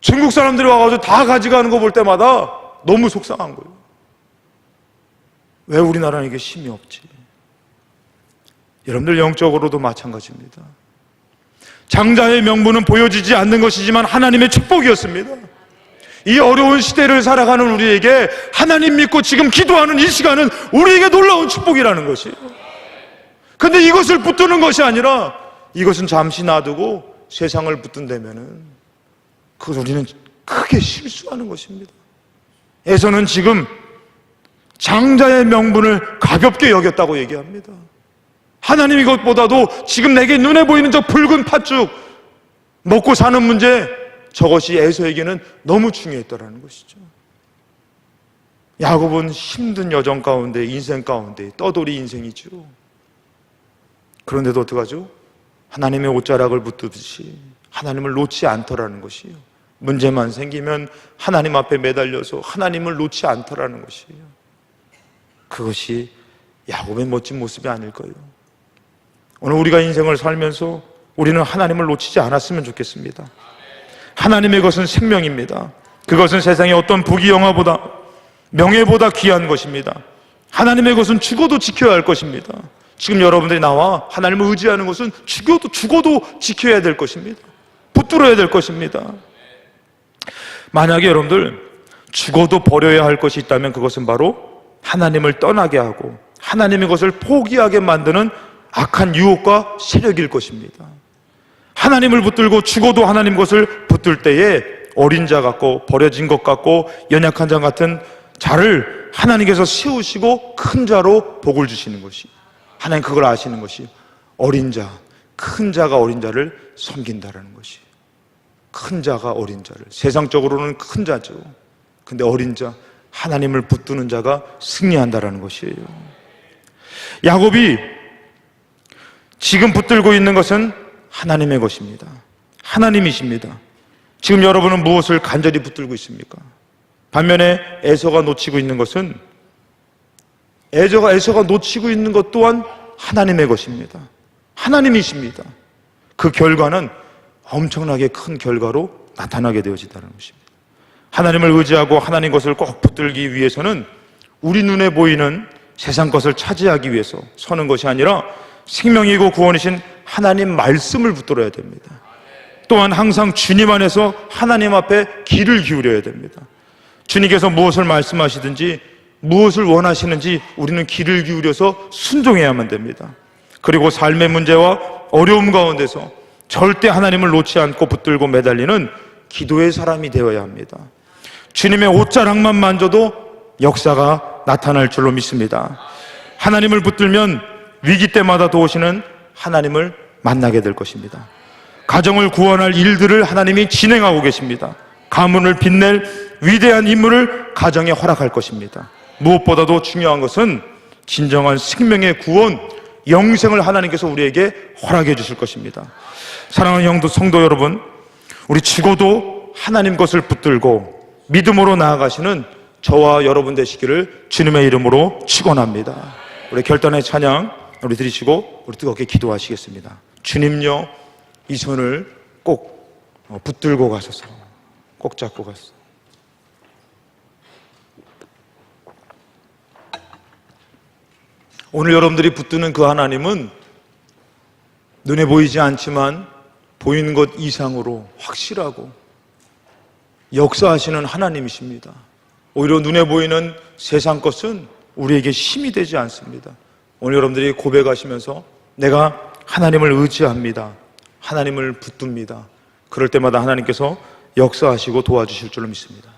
중국 사람들이 와가지고 다 가져가는 거 볼 때마다 너무 속상한 거예요. 왜 우리나라는 이게 힘이 없지? 여러분들 영적으로도 마찬가지입니다. 장자의 명분은 보여지지 않는 것이지만 하나님의 축복이었습니다. 이 어려운 시대를 살아가는 우리에게 하나님 믿고 지금 기도하는 이 시간은 우리에게 놀라운 축복이라는 것이에요. 근데 이것을 붙드는 것이 아니라 이것은 잠시 놔두고 세상을 붙든다면은 그걸 우리는 크게 실수하는 것입니다. 에서는 지금 장자의 명분을 가볍게 여겼다고 얘기합니다. 하나님 이것보다도 지금 내게 눈에 보이는 저 붉은 팥죽, 먹고 사는 문제, 저것이 에서에게는 너무 중요했다라는 것이죠. 야곱은 힘든 여정 가운데, 인생 가운데 떠돌이 인생이죠. 그런데도 어떡하죠? 하나님의 옷자락을 붙들듯이 하나님을 놓지 않더라는 것이에요. 문제만 생기면 하나님 앞에 매달려서 하나님을 놓지 않더라는 것이에요. 그것이 야곱의 멋진 모습이 아닐 거예요. 오늘 우리가 인생을 살면서 우리는 하나님을 놓치지 않았으면 좋겠습니다. 하나님의 것은 생명입니다. 그것은 세상의 어떤 부귀영화보다, 명예보다 귀한 것입니다. 하나님의 것은 죽어도 지켜야 할 것입니다. 지금 여러분들이 나와 하나님을 의지하는 것은 죽어도 지켜야 될 것입니다. 붙들어야 될 것입니다. 만약에 여러분들 죽어도 버려야 할 것이 있다면 그것은 바로 하나님을 떠나게 하고 하나님의 것을 포기하게 만드는 악한 유혹과 세력일 것입니다. 하나님을 붙들고 죽어도 하나님 것을 붙들 때에 어린 자 같고 버려진 것 같고 연약한 자 같은 자를 하나님께서 세우시고 큰 자로 복을 주시는 것이, 하나님 그걸 아시는 것이, 어린 자, 큰 자가 어린 자를 섬긴다라는 것이, 큰 자가 어린 자를, 세상적으로는 큰 자죠. 근데 어린 자, 하나님을 붙드는 자가 승리한다라는 것이에요. 야곱이 지금 붙들고 있는 것은 하나님의 것입니다. 하나님이십니다. 지금 여러분은 무엇을 간절히 붙들고 있습니까? 반면에 에서가 놓치고 있는 것은, 에서가 놓치고 있는 것 또한 하나님의 것입니다. 하나님이십니다. 그 결과는 엄청나게 큰 결과로 나타나게 되어진다는 것입니다. 하나님을 의지하고 하나님 것을 꼭 붙들기 위해서는 우리 눈에 보이는 세상 것을 차지하기 위해서 서는 것이 아니라 생명이고 구원이신 하나님 말씀을 붙들어야 됩니다. 또한 항상 주님 안에서 하나님 앞에 귀를 기울여야 됩니다. 주님께서 무엇을 말씀하시든지 무엇을 원하시는지 우리는 귀를 기울여서 순종해야만 됩니다. 그리고 삶의 문제와 어려움 가운데서 절대 하나님을 놓지 않고 붙들고 매달리는 기도의 사람이 되어야 합니다. 주님의 옷자락만 만져도 역사가 나타날 줄로 믿습니다. 하나님을 붙들면 위기 때마다 도우시는 하나님을 만나게 될 것입니다. 가정을 구원할 일들을 하나님이 진행하고 계십니다. 가문을 빛낼 위대한 임무를 가정에 허락할 것입니다. 무엇보다도 중요한 것은 진정한 생명의 구원, 영생을 하나님께서 우리에게 허락해 주실 것입니다. 사랑하는 성도 여러분, 우리 죽어도 하나님 것을 붙들고 믿음으로 나아가시는 저와 여러분 되시기를 주님의 이름으로 축원합니다. 우리 결단의 찬양 우리 드리시고 우리 뜨겁게 기도하시겠습니다. 주님요, 이 손을 꼭 붙들고 가소서. 꼭 잡고 가소서. 오늘 여러분들이 붙드는 그 하나님은 눈에 보이지 않지만 보이는 것 이상으로 확실하고 역사하시는 하나님이십니다. 오히려 눈에 보이는 세상 것은 우리에게 힘이 되지 않습니다. 오늘 여러분들이 고백하시면서 내가 하나님을 의지합니다, 하나님을 붙듭니다, 그럴 때마다 하나님께서 역사하시고 도와주실 줄로 믿습니다.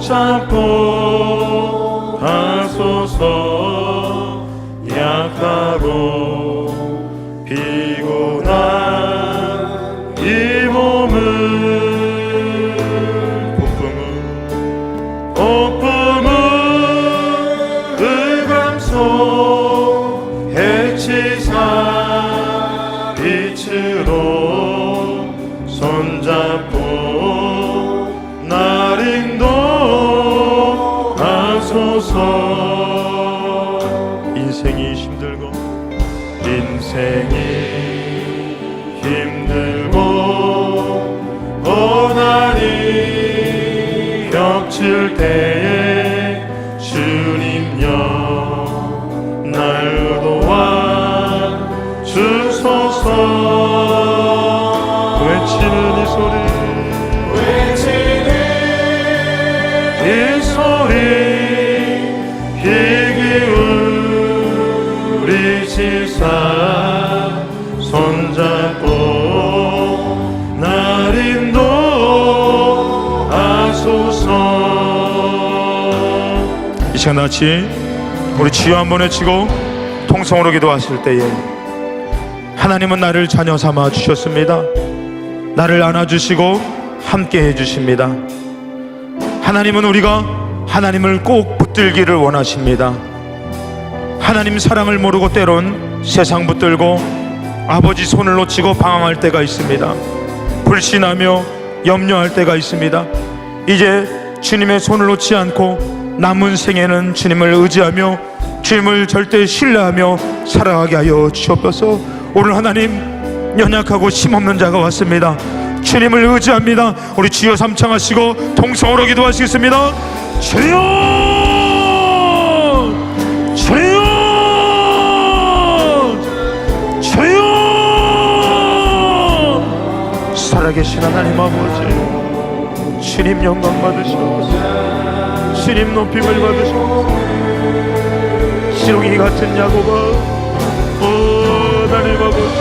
잡고 가소서. 약하고 피곤한 이 몸을 폭풍은 흑암속 해치사 빛으로 손잡고 날 인도하소서. 인생이 힘들고 고난이 겹칠 때에 주님여 날 도와주소서. 외치는 이 소리 귀 기울이시사 손잡고 날 인도하소서. 이 시간 같이 우리 주여 한번 외치고 통성으로 기도하실 때에 하나님은 나를 자녀 삼아 주셨습니다. 나를 안아주시고 함께 해주십니다. 하나님은 우리가 하나님을 꼭 붙들기를 원하십니다. 하나님 사랑을 모르고 때론 세상 붙들고 아버지 손을 놓치고 방황할 때가 있습니다. 불신하며 염려할 때가 있습니다. 이제 주님의 손을 놓지 않고 남은 생에는 주님을 의지하며 주님을 절대 신뢰하며 살아가게 하여 주옵소서. 오늘 하나님, 연약하고 힘없는 자가 왔습니다. 주님을 의지합니다. 우리 주여 삼창하시고 통성으로 기도하시겠습니다. 주여, 주여, 주여. 살아계신 하나님 아버지, 주님 영광 받으시옵소서. 주님 높임을 받으시옵소서. 시롱이 같은 야곱아, 하나님 아버지,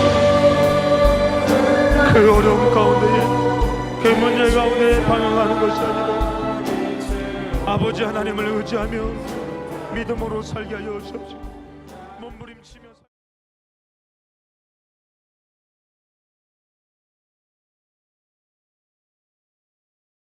그 어려움 가운데에, 그 문제 가운데에 방황하는 것이 아니라 아버지 하나님을 의지하며 믿음으로 살게 하여 주옵시고 몸부림치며